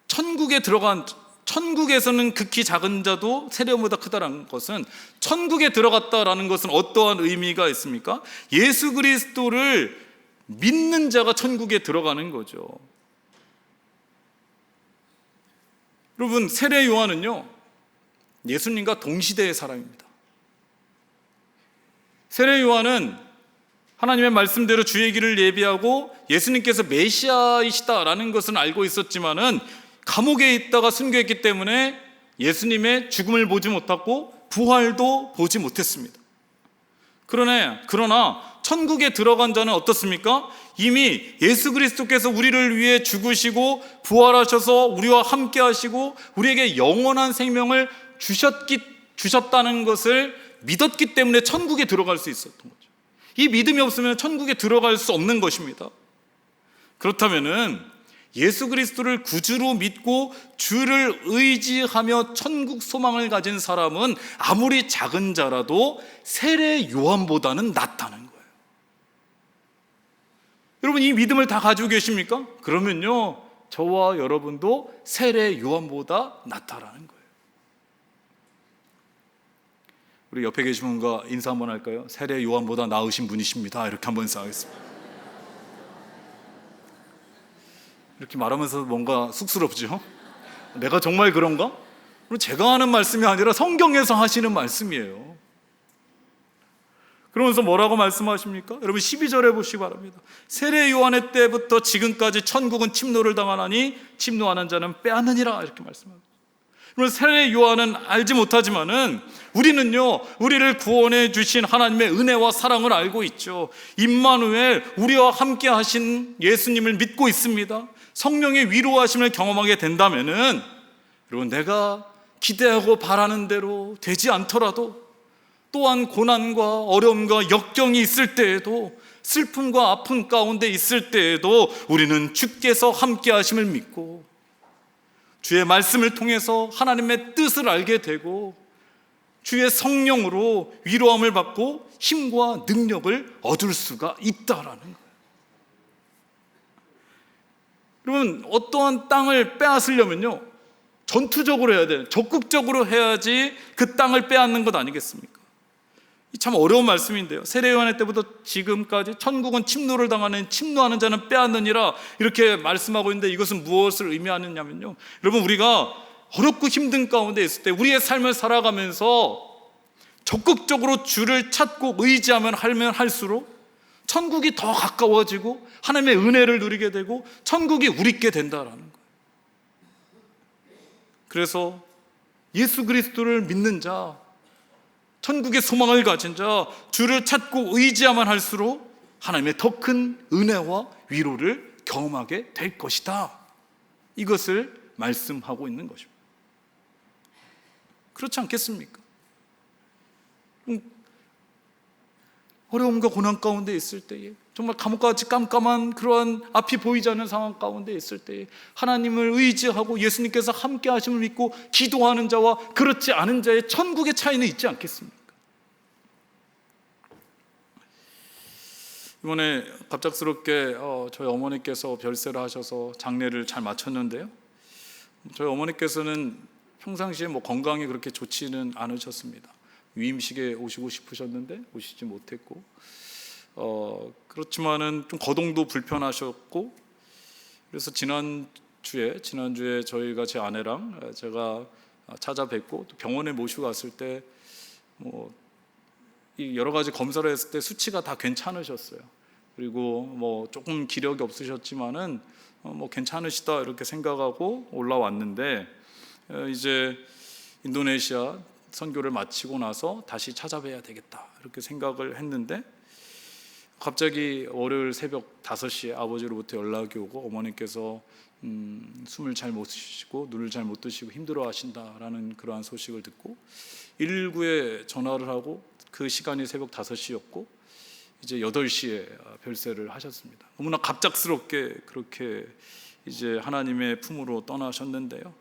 천국에서는 극히 작은 자도 세례 요한보다 크다라는 것은, 천국에 들어갔다라는 것은 어떠한 의미가 있습니까? 예수 그리스도를 믿는 자가 천국에 들어가는 거죠. 여러분, 세례 요한은요, 예수님과 동시대의 사람입니다. 세례 요한은 하나님의 말씀대로 주의 길을 예비하고 예수님께서 메시아이시다라는 것은 알고 있었지만은 감옥에 있다가 순교했기 때문에 예수님의 죽음을 보지 못했고 부활도 보지 못했습니다. 그러나 천국에 들어간 자는 어떻습니까? 이미 예수 그리스도께서 우리를 위해 죽으시고 부활하셔서 우리와 함께 하시고 우리에게 영원한 생명을 주셨다는 것을 믿었기 때문에 천국에 들어갈 수 있었던 거죠. 이 믿음이 없으면 천국에 들어갈 수 없는 것입니다. 그렇다면은 예수 그리스도를 구주로 믿고 주를 의지하며 천국 소망을 가진 사람은 아무리 작은 자라도 세례 요한보다는 낫다는 거예요. 여러분, 이 믿음을 다 가지고 계십니까? 그러면요, 저와 여러분도 세례 요한보다 낫다라는 거예요. 우리 옆에 계신 분과 인사 한번 할까요? 세례 요한보다 나으신 분이십니다. 이렇게 한번 인사하겠습니다. 이렇게 말하면서 뭔가 쑥스럽죠? 내가 정말 그런가? 제가 하는 말씀이 아니라 성경에서 하시는 말씀이에요. 그러면서 뭐라고 말씀하십니까? 여러분 12절에 보시기 바랍니다. 세례 요한의 때부터 지금까지 천국은 침노를 당하나니 침노하는 자는 빼앗느니라, 이렇게 말씀합니다. 그러면 세례 요한은 알지 못하지만은 우리는요, 우리를 구원해 주신 하나님의 은혜와 사랑을 알고 있죠. 임마누엘, 우리와 함께 하신 예수님을 믿고 있습니다. 성령의 위로하심을 경험하게 된다면은 여러분, 내가 기대하고 바라는 대로 되지 않더라도, 또한 고난과 어려움과 역경이 있을 때에도, 슬픔과 아픔 가운데 있을 때에도 우리는 주께서 함께 하심을 믿고 주의 말씀을 통해서 하나님의 뜻을 알게 되고 주의 성령으로 위로함을 받고 힘과 능력을 얻을 수가 있다라는 거예요. 여러분, 어떠한 땅을 빼앗으려면요, 전투적으로 해야 돼요. 적극적으로 해야지 그 땅을 빼앗는 것 아니겠습니까? 참 어려운 말씀인데요. 세례 요한의 때부터 지금까지 천국은 침노를 당하는, 침노하는 자는 빼앗느니라, 이렇게 말씀하고 있는데 이것은 무엇을 의미하느냐면요, 여러분, 우리가 어렵고 힘든 가운데 있을 때 우리의 삶을 살아가면서 적극적으로 주를 찾고 의지하면 할수록 천국이 더 가까워지고 하나님의 은혜를 누리게 되고 천국이 우리께 된다라는 거예요. 그래서 예수 그리스도를 믿는 자, 천국의 소망을 가진 자, 주를 찾고 의지하면 할수록 하나님의 더 큰 은혜와 위로를 경험하게 될 것이다, 이것을 말씀하고 있는 것입니다. 그렇지 않겠습니까? 어려움과 고난 가운데 있을 때에, 정말 감옥같이 깜깜한 그러한 앞이 보이지 않는 상황 가운데 있을 때에 하나님을 의지하고 예수님께서 함께 하심을 믿고 기도하는 자와 그렇지 않은 자의 천국의 차이는 있지 않겠습니까? 이번에 갑작스럽게 저희 어머니께서 별세를 하셔서 장례를 잘 마쳤는데요, 저희 어머니께서는 평상시에 건강이 그렇게 좋지는 않으셨습니다. 위임식에 오시고 싶으셨는데 오시지 못했고, 그렇지만은 좀 거동도 불편하셨고, 그래서 지난주에 저희가 제 아내랑 제가 찾아뵙고 또 병원에 모시고 갔을 때 이 여러 가지 검사를 했을 때 수치가 다 괜찮으셨어요. 그리고 조금 기력이 없으셨지만은 괜찮으시다, 이렇게 생각하고 올라왔는데, 이제 인도네시아 선교를 마치고 나서 다시 찾아뵈야 되겠다, 이렇게 생각을 했는데 갑자기 월요일 새벽 5시에 아버지로부터 연락이 오고 어머니께서 숨을 잘 못 쉬시고 눈을 잘 못 뜨시고 힘들어 하신다라는 그러한 소식을 듣고 119에 전화를 하고, 그 시간이 새벽 5시였고 이제 8시에 별세를 하셨습니다. 너무나 갑작스럽게 그렇게 이제 하나님의 품으로 떠나셨는데요,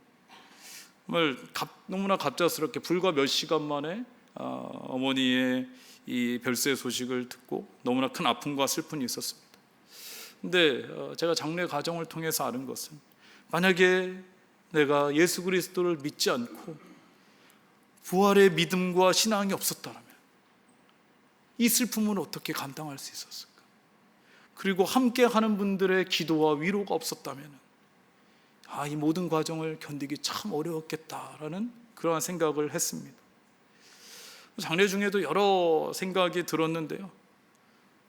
정말 너무나 갑작스럽게 불과 몇 시간 만에 어머니의 이 별세 소식을 듣고 너무나 큰 아픔과 슬픔이 있었습니다. 근데 제가 장례 과정을 통해서 아는 것은, 만약에 내가 예수 그리스도를 믿지 않고 부활의 믿음과 신앙이 없었다면 이 슬픔을 어떻게 감당할 수 있었을까? 그리고 함께 하는 분들의 기도와 위로가 없었다면 이 모든 과정을 견디기 참 어려웠겠다라는 그러한 생각을 했습니다. 장례 중에도 여러 생각이 들었는데요,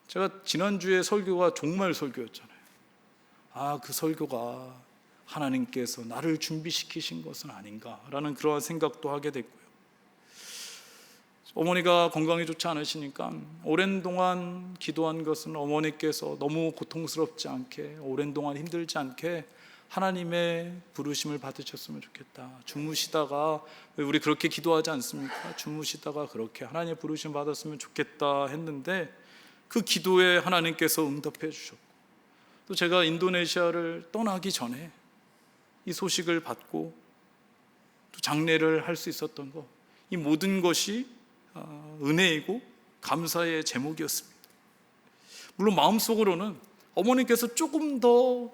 제가 지난주에 설교가 종말 설교였잖아요. 그 설교가 하나님께서 나를 준비시키신 것은 아닌가라는 그러한 생각도 하게 됐고요, 어머니가 건강이 좋지 않으시니까 오랜 동안 기도한 것은 어머니께서 너무 고통스럽지 않게, 오랜 동안 힘들지 않게 하나님의 부르심을 받으셨으면 좋겠다. 주무시다가, 우리 그렇게 기도하지 않습니까? 주무시다가 그렇게 하나님의 부르심 받았으면 좋겠다 했는데 그 기도에 하나님께서 응답해 주셨고, 또 제가 인도네시아를 떠나기 전에 이 소식을 받고 또 장례를 할 수 있었던 것, 이 모든 것이 은혜이고 감사의 제목이었습니다. 물론 마음속으로는 어머니께서 조금 더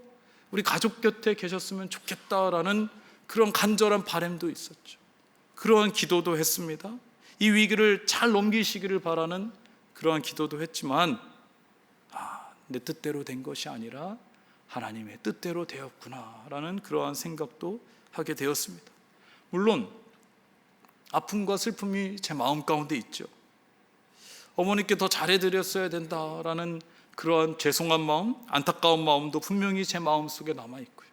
우리 가족 곁에 계셨으면 좋겠다라는 그런 간절한 바람도 있었죠. 그러한 기도도 했습니다. 이 위기를 잘 넘기시기를 바라는 그러한 기도도 했지만, 내 뜻대로 된 것이 아니라 하나님의 뜻대로 되었구나라는 그러한 생각도 하게 되었습니다. 물론 아픔과 슬픔이 제 마음 가운데 있죠. 어머니께 더 잘해드렸어야 된다라는 그러한 죄송한 마음, 안타까운 마음도 분명히 제 마음속에 남아있고요.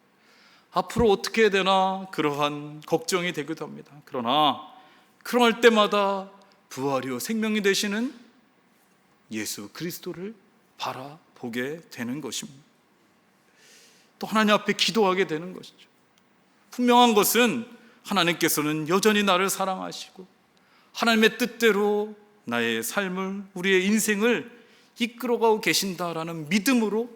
앞으로 어떻게 해야 되나 그러한 걱정이 되기도 합니다. 그러나 그럴 때마다 부활이요 생명이 되시는 예수 그리스도를 바라보게 되는 것입니다. 또 하나님 앞에 기도하게 되는 것이죠. 분명한 것은 하나님께서는 여전히 나를 사랑하시고 하나님의 뜻대로 나의 삶을, 우리의 인생을 이끌어가고 계신다라는 믿음으로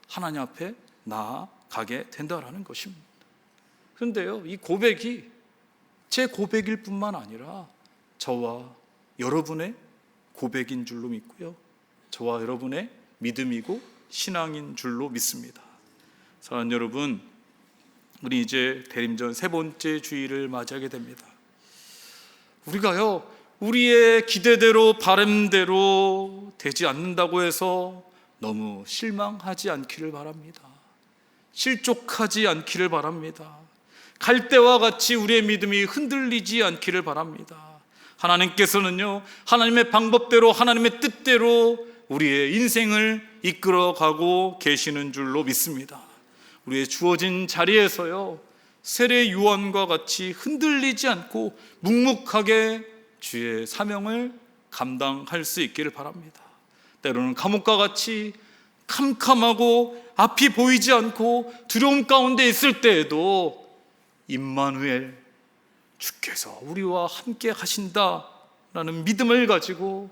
하나님 앞에 나아가게 된다라는 것입니다. 그런데요, 이 고백이 제 고백일 뿐만 아니라 저와 여러분의 고백인 줄로 믿고요, 저와 여러분의 믿음이고 신앙인 줄로 믿습니다. 사랑하는 여러분, 우리 이제 대림절 세 번째 주일을 맞이하게 됩니다. 우리가요, 우리의 기대대로 바람대로 되지 않는다고 해서 너무 실망하지 않기를 바랍니다. 실족하지 않기를 바랍니다. 갈 때와 같이 우리의 믿음이 흔들리지 않기를 바랍니다. 하나님께서는요, 하나님의 방법대로, 하나님의 뜻대로 우리의 인생을 이끌어가고 계시는 줄로 믿습니다. 우리의 주어진 자리에서요, 세례 요한과 같이 흔들리지 않고 묵묵하게 주의 사명을 감당할 수 있기를 바랍니다. 때로는 감옥과 같이 캄캄하고 앞이 보이지 않고 두려움 가운데 있을 때에도 임마누엘, 주께서 우리와 함께 하신다라는 믿음을 가지고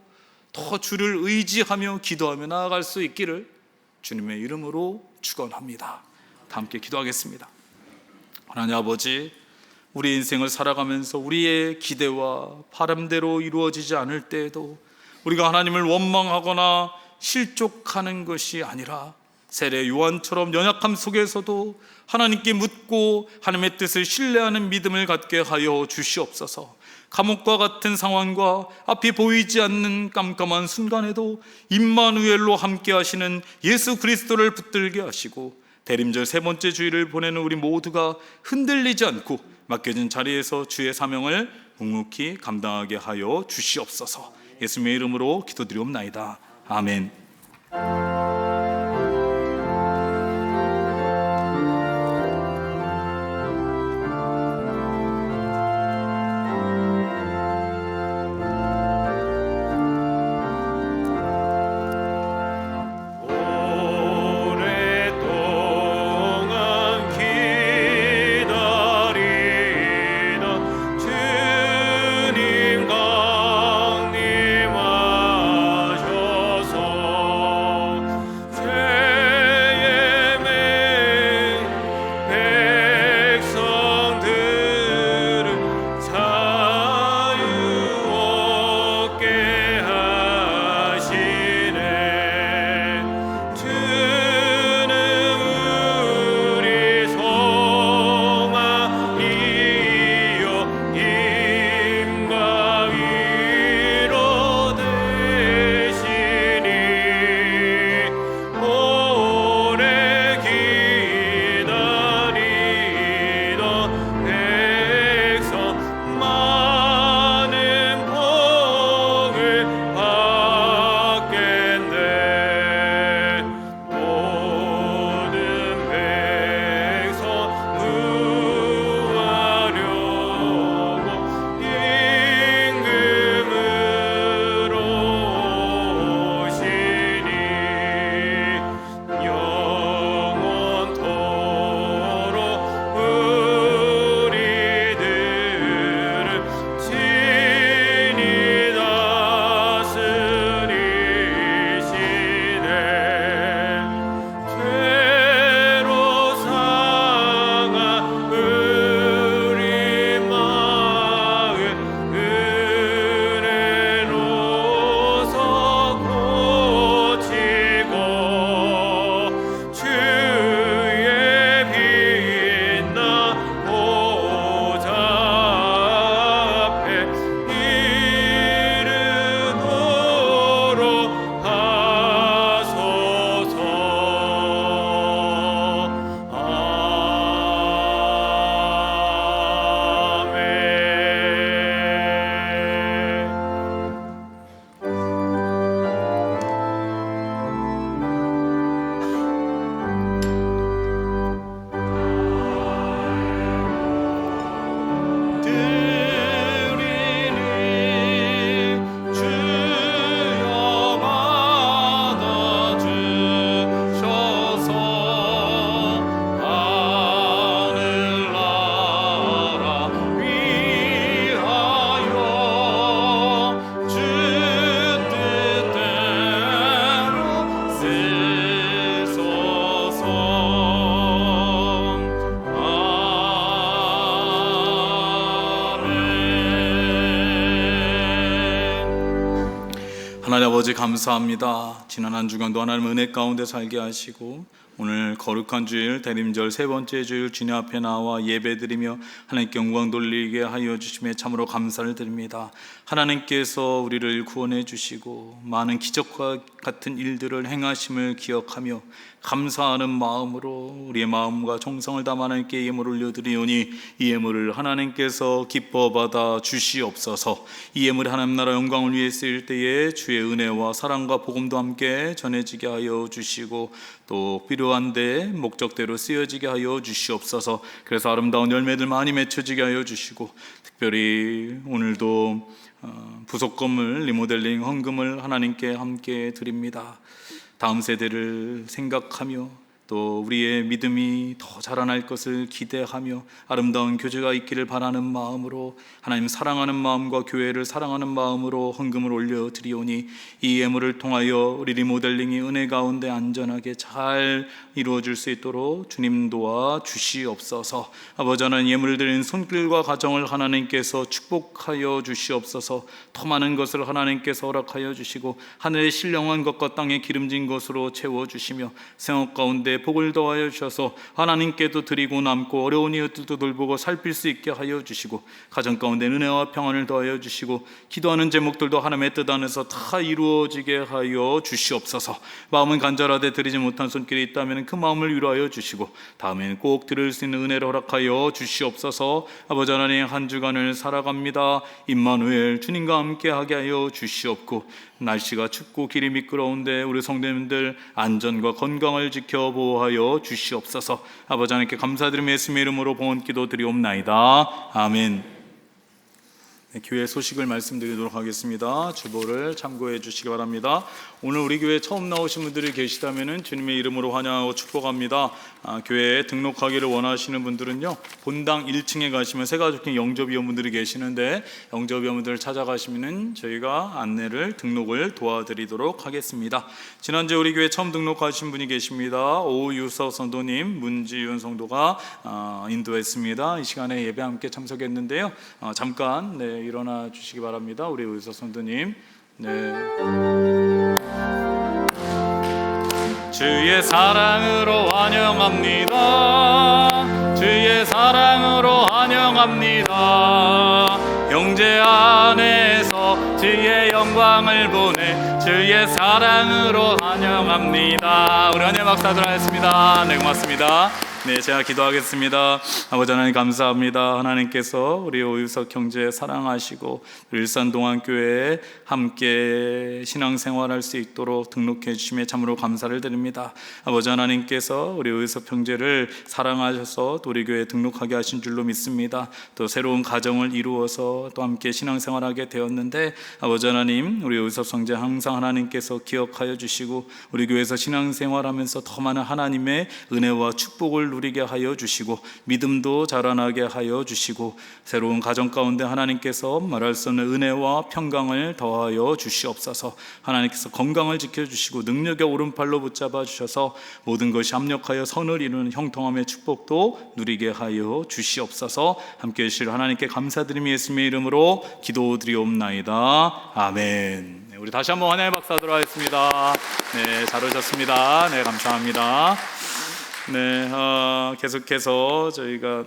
더 주를 의지하며 기도하며 나아갈 수 있기를 주님의 이름으로 축원합니다. 다 함께 기도하겠습니다. 하나님 아버지, 우리 인생을 살아가면서 우리의 기대와 바람대로 이루어지지 않을 때에도 우리가 하나님을 원망하거나 실족하는 것이 아니라 세례 요한처럼 연약함 속에서도 하나님께 묻고 하나님의 뜻을 신뢰하는 믿음을 갖게 하여 주시옵소서. 감옥과 같은 상황과 앞이 보이지 않는 깜깜한 순간에도 임마누엘로 함께 하시는 예수 그리스도를 붙들게 하시고 대림절 세 번째 주일을 보내는 우리 모두가 흔들리지 않고 맡겨진 자리에서 주의 사명을 묵묵히 감당하게 하여 주시옵소서. 예수님의 이름으로 기도드리옵나이다. 아멘. 하나님 아버지 감사합니다. 지난 한 주간도 하나님 은혜 가운데 살게 하시고 오늘 거룩한 주일 대림절 세 번째 주일 주님 앞에 나와 예배드리며 하나님께 영광 돌리게 하여 주심에 참으로 감사를 드립니다. 하나님께서 우리를 구원해 주시고 많은 기적과 같은 일들을 행하심을 기억하며 감사하는 마음으로 우리의 마음과 정성을 담아 하나님께 예물을 올려드리오니 이 예물을 하나님께서 기뻐 받아 주시옵소서. 이 예물이 하나님 나라 영광을 위해 쓰일 때에 주의 은혜와 사랑과 복음도 함께 전해지게 하여 주시고 또 필요한데 목적대로 쓰여지게 하여 주시옵소서. 그래서 아름다운 열매들 많이 맺혀지게 하여 주시고 특별히 오늘도 부속 건물 리모델링 헌금을 하나님께 함께 드립니다. 다음 세대를 생각하며 또 우리의 믿음이 더 자라날 것을 기대하며 아름다운 교제가 있기를 바라는 마음으로 하나님 사랑하는 마음과 교회를 사랑하는 마음으로 헌금을 올려드리오니 이 예물을 통하여 우리 리모델링이 은혜 가운데 안전하게 잘 이루어질 수 있도록 주님 도와 주시옵소서. 아버지 하나님 예물을 드리는 손길과 가정을 하나님께서 축복하여 주시옵소서. 더 많은 것을 하나님께서 허락하여 주시고 하늘의 신령한 것과 땅의 기름진 것으로 채워주시며 생업 가운데 복을 더하여 주셔서 하나님께도 드리고 남고 어려운 이웃들도 돌보고 살필 수 있게 하여 주시고 가정 가운데 은혜와 평안을 더하여 주시고 기도하는 제목들도 하나님의 뜻 안에서 다 이루어지게 하여 주시옵소서. 마음은 간절하되 드리지 못한 손길이 있다면 그 마음을 위로하여 주시고 다음에는 꼭 들을 수 있는 은혜를 허락하여 주시옵소서. 아버지 하나님 한 주간을 살아갑니다. 임마누엘 주님과 함께하게 하여 주시옵고 날씨가 춥고 길이 미끄러운데 우리 성도님들 안전과 건강을 지켜 보호하여 주시옵소서. 아버지 하나님께 감사드리며 예수님의 이름으로 봉헌 기도 드리옵나이다. 아멘. 네, 교회 소식을 말씀드리도록 하겠습니다. 주보를 참고해 주시기 바랍니다. 오늘 우리 교회 처음 나오신 분들이 계시다면 주님의 이름으로 환영하고 축복합니다. 교회에 등록하기를 원하시는 분들은요 본당 1층에 가시면 새가족행 영접위원분들이 계시는데 영접위원분들을 찾아가시면 저희가 안내를 등록을 도와드리도록 하겠습니다. 지난주에 우리 교회 처음 등록하신 분이 계십니다. 오유서 성도님, 문지윤 성도가 인도했습니다. 이 시간에 예배 함께 참석했는데요. 잠깐 일어나 주시기 바랍니다. 우리 오유서 성도님. 주의 사랑으로 환영합니다. 주의 사랑으로 환영합니다. 형제 안에서 주의 영광을 보내 주의 사랑으로 환영합니다. 우리 한예 박사들 하였습니다. 네, 고맙습니다. 네, 제가 기도하겠습니다. 아버지 하나님 감사합니다. 하나님께서 우리 오유석 형제 사랑하시고 일산동안교회에 함께 신앙생활할 수 있도록 등록해 주심에 참으로 감사를 드립니다. 아버지 하나님께서 우리 오유석 형제를 사랑하셔서 또 우리 교회에 등록하게 하신 줄로 믿습니다. 또 새로운 가정을 이루어서 또 함께 신앙생활하게 되었는데 아버지 하나님 우리 오유석 형제 항상 하나님께서 기억하여 주시고 우리 교회에서 신앙생활하면서 더 많은 하나님의 은혜와 축복을 누리게 하여 주시고 믿음도 자라나게 하여 주시고 새로운 가정 가운데 하나님께서 말할 수 없는 은혜와 평강을 더하여 주시옵소서. 하나님께서 건강을 지켜주시고 능력의 오른팔로 붙잡아 주셔서 모든 것이 합력하여 선을 이루는 형통함의 축복도 누리게 하여 주시옵소서. 함께해 주실 하나님께 감사드리며 예수님의 이름으로 기도드리옵나이다. 아멘. 네, 우리 다시 한번 환영의 박수 하도록 하겠습니다. 네, 잘 오셨습니다. 네, 감사합니다. 네, 계속해서 저희가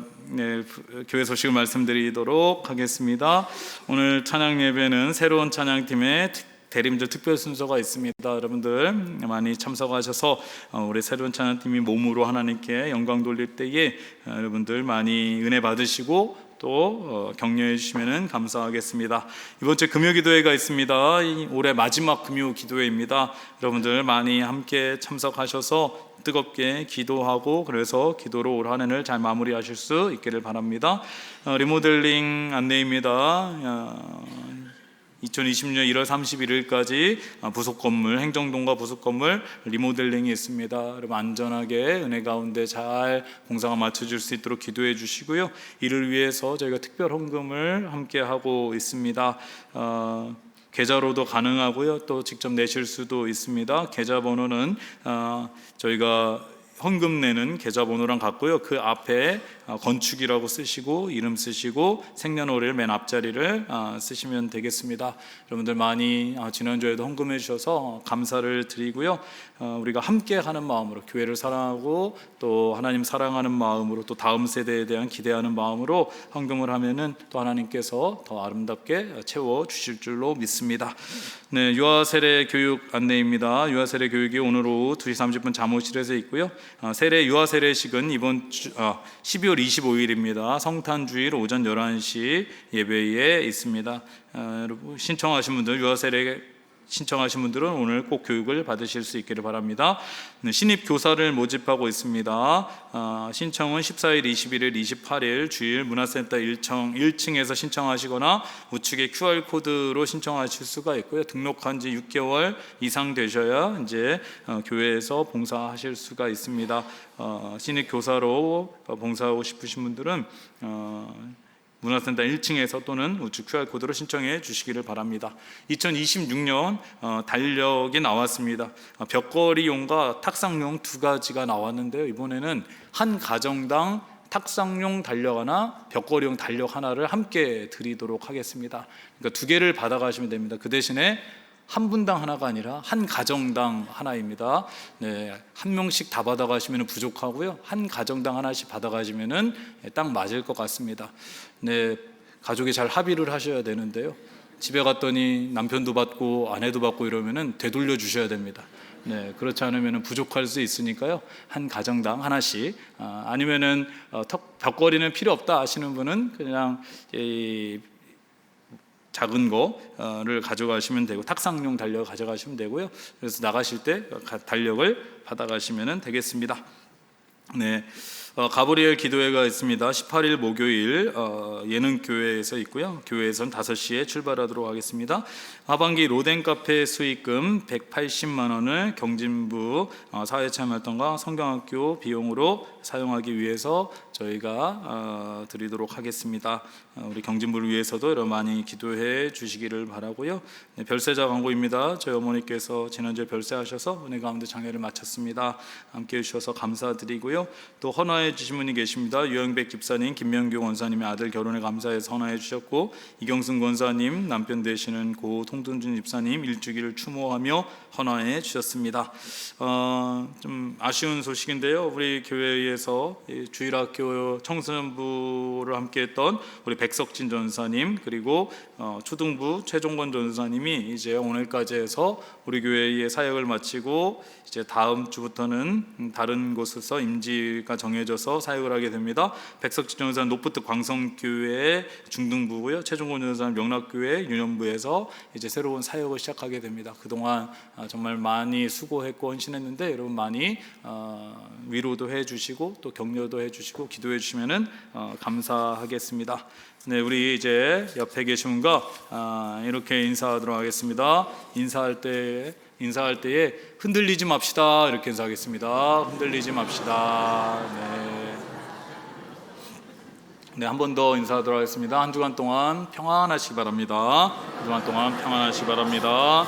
교회 소식을 말씀드리도록 하겠습니다. 오늘 찬양 예배는 새로운 찬양팀의 대림절 특별 순서가 있습니다. 여러분들 많이 참석하셔서 우리 새로운 찬양팀이 몸으로 하나님께 영광 돌릴 때에 여러분들 많이 은혜 받으시고 또 격려해 주시면 감사하겠습니다. 이번 주 금요기도회가 있습니다. 올해 마지막 금요기도회입니다. 여러분들 많이 함께 참석하셔서 뜨겁게 기도하고 그래서 기도로 올 한 해를 잘 마무리하실 수 있기를 바랍니다. 리모델링 안내입니다. 2020년 1월 31일까지 부속 건물, 행정동과 부속 건물 리모델링이 있습니다. 여러분 안전하게 은혜 가운데 잘 공사가 맞춰질 수 있도록 기도해 주시고요. 이를 위해서 저희가 특별 헌금을 함께 하고 있습니다. 계좌로도 가능하고요. 또 직접 내실 수도 있습니다. 계좌번호는 저희가 헌금 내는 계좌번호랑 같고요. 그 앞에 건축이라고 쓰시고 이름 쓰시고 생년월일 맨 앞자리를 쓰시면 되겠습니다. 여러분들 많이 지난주에도 헌금해 주셔서 감사를 드리고요. 우리가 함께 하는 마음으로 교회를 사랑하고 또 하나님 사랑하는 마음으로 또 다음 세대에 대한 기대하는 마음으로 헌금을 하면은 또 하나님께서 더 아름답게 채워 주실 줄로 믿습니다. 네, 유아 세례 교육 안내입니다. 유아 세례 교육이 오늘 오후 2시 30분 잠옷실에서 있고요. 세례 유아 세례식은 이번 12월 25일입니다. 성탄주일 오전 11시 예배에 있습니다. 여러분 신청하신 분들 유아 세례 신청하신 분들은 오늘 꼭 교육을 받으실 수 있기를 바랍니다. 신입 교사를 모집하고 있습니다. 신청은 14일, 21일, 28일 주일 문화센터 1층에서 신청하시거나 우측에 QR코드로 신청하실 수가 있고요. 등록한 지 6개월 이상 되셔야 이제 교회에서 봉사하실 수가 있습니다. 신입 교사로 봉사하고 싶으신 분들은 문화센터 1층에서 또는 우측 QR코드로 신청해 주시기를 바랍니다. 2026년 달력이 나왔습니다. 벽걸이용과 탁상용 두 가지가 나왔는데요. 이번에는 한 가정당 탁상용 달력 하나, 벽걸이용 달력 하나를 함께 드리도록 하겠습니다. 그러니까 두 개를 받아가시면 됩니다. 그 대신에 한 분당 하나가 아니라 한 가정당 하나입니다. 네, 한 명씩 다 받아가시면 부족하고요. 한 가정당 하나씩 받아가시면 딱 맞을 것 같습니다. 네, 가족이 잘 합의를 하셔야 되는데요. 집에 갔더니 남편도 받고 아내도 받고 이러면은 되돌려 주셔야 됩니다. 네, 그렇지 않으면 부족할 수 있으니까요. 한 가정당 하나씩 아니면은 벽걸이는 필요 없다 하시는 분은 그냥 작은 거를 가져가시면 되고 탁상용 달력을 가져가시면 되고요. 그래서 나가실 때 달력을 받아가시면 되겠습니다. 네, 가브리엘 기도회가 있습니다. 18일 목요일 예능교회에서 있고요. 교회에서는 5시에 출발하도록 하겠습니다. 하반기 로덴카페 수익금 180만 원을 경진부 사회참여활동과 성경학교 비용으로 사용하기 위해서 저희가 드리도록 하겠습니다. 우리 경진부를 위해서도 여러분 많이 기도해 주시기를 바라고요. 네, 별세자 광고입니다. 저희 어머니께서 지난주에 별세하셔서 은혜 가운데 장애를 마쳤습니다. 함께 해주셔서 감사드리고요. 또 헌화해 주신 분이 계십니다. 유영백 집사님, 김명규 권사님의 아들 결혼에 감사해서 헌화해 주셨고 이경승 권사님 남편 되시는 고 통tun준 집사님 일주기를 추모하며 헌화해 주셨습니다. 좀 아쉬운 소식인데요. 우리 교회에서 주일학교 청소년부를 함께했던 우리 백석진 전사님 그리고 초등부 최종권 전사님이 이제 오늘까지 해서 우리 교회의 사역을 마치고 이제 다음 주부터는 다른 곳에서 임지가 정해져서 사역을 하게 됩니다. 백석진 전사는 노프트 광성교회 중등부고요. 최종권 전사는 명락교회 유년부에서 이제 새로운 사역을 시작하게 됩니다. 그동안 정말 많이 수고했고 헌신했는데 여러분 많이 위로도 해주시고 또 격려도 해주시고 기도해 주시면은 감사하겠습니다. 네, 우리 이제 옆에 계신 분과 이렇게 인사하도록 하겠습니다. 인사할 때에 흔들리지 맙시다 이렇게 인사하겠습니다. 흔들리지 맙시다. 네, 한 번 더 인사하도록 하겠습니다. 한 주간 동안 평안하시기 바랍니다. 한 주간 동안 평안하시기 바랍니다.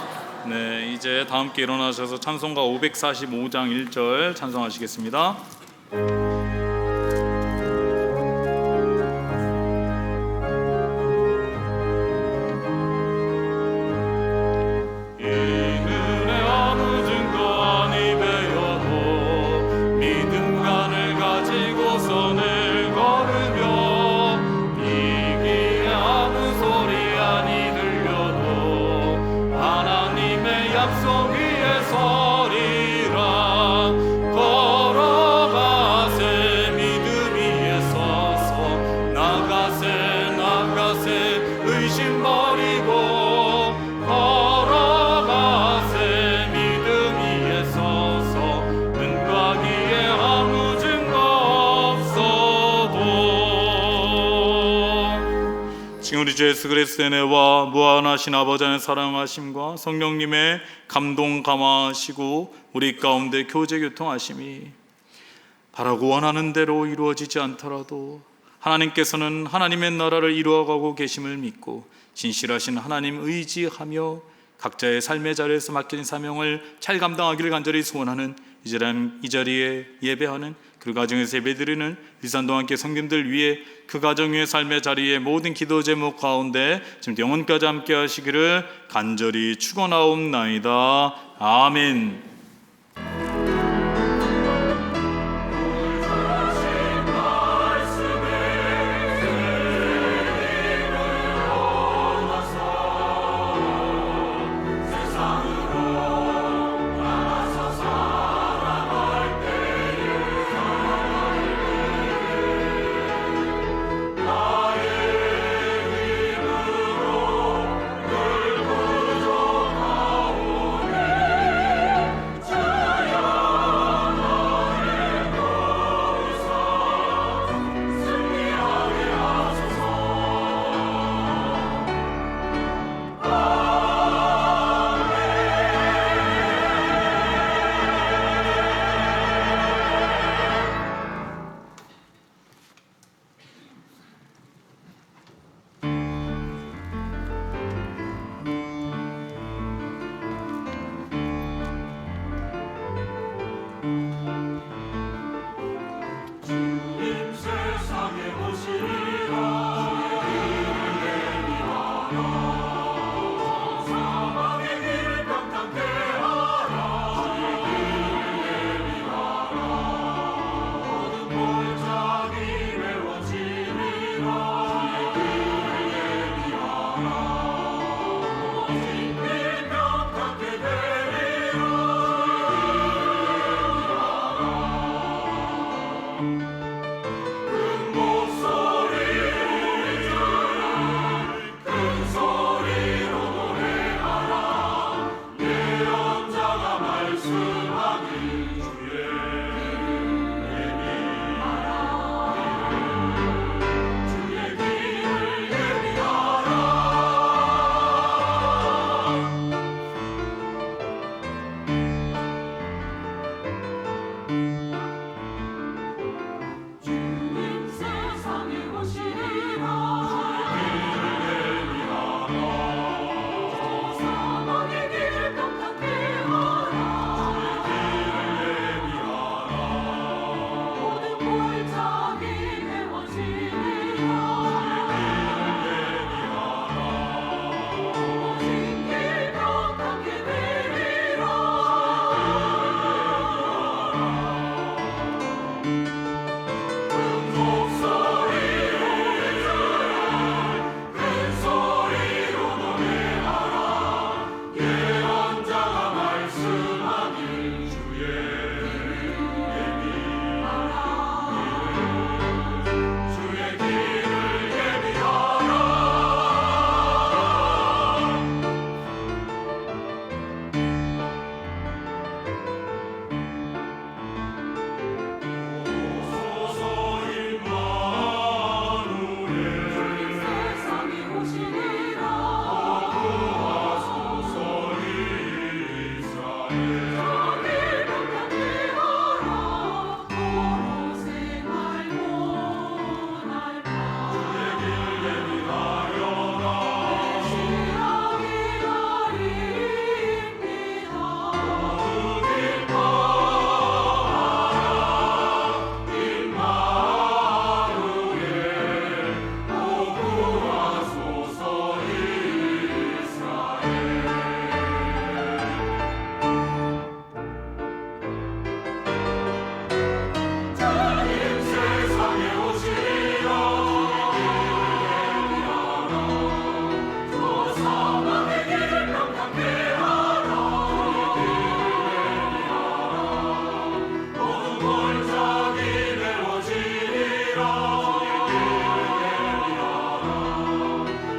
네, 이제 다 함께 일어나셔서 찬송가 545장 1절 찬송하시겠습니다. 우리 주 예수 그리스도의 은혜와 무한하신 아버지의 사랑하심과 성령님의 감동 감화하시고 우리 가운데 교제 교통하심이 바라고 원하는 대로 이루어지지 않더라도 하나님께서는 하나님의 나라를 이루어가고 계심을 믿고 진실하신 하나님 의지하며 각자의 삶의 자리에서 맡긴 사명을 잘 감당하기를 간절히 소원하는 이 자리에 예배하는 그 가정에서 예배드리는 일산동 함께 성김들 위해 그 가정 위의 삶의 자리에 모든 기도 제목 가운데 지금 영혼까지 함께 하시기를 간절히 축원하옵나이다. 아멘.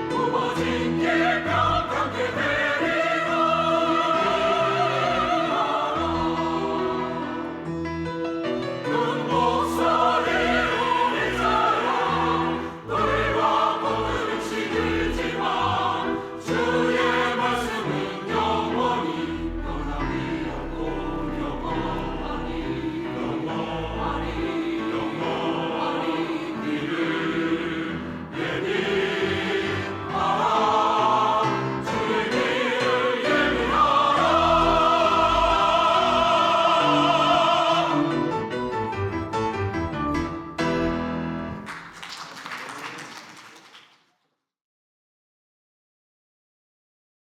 부모님께 명함께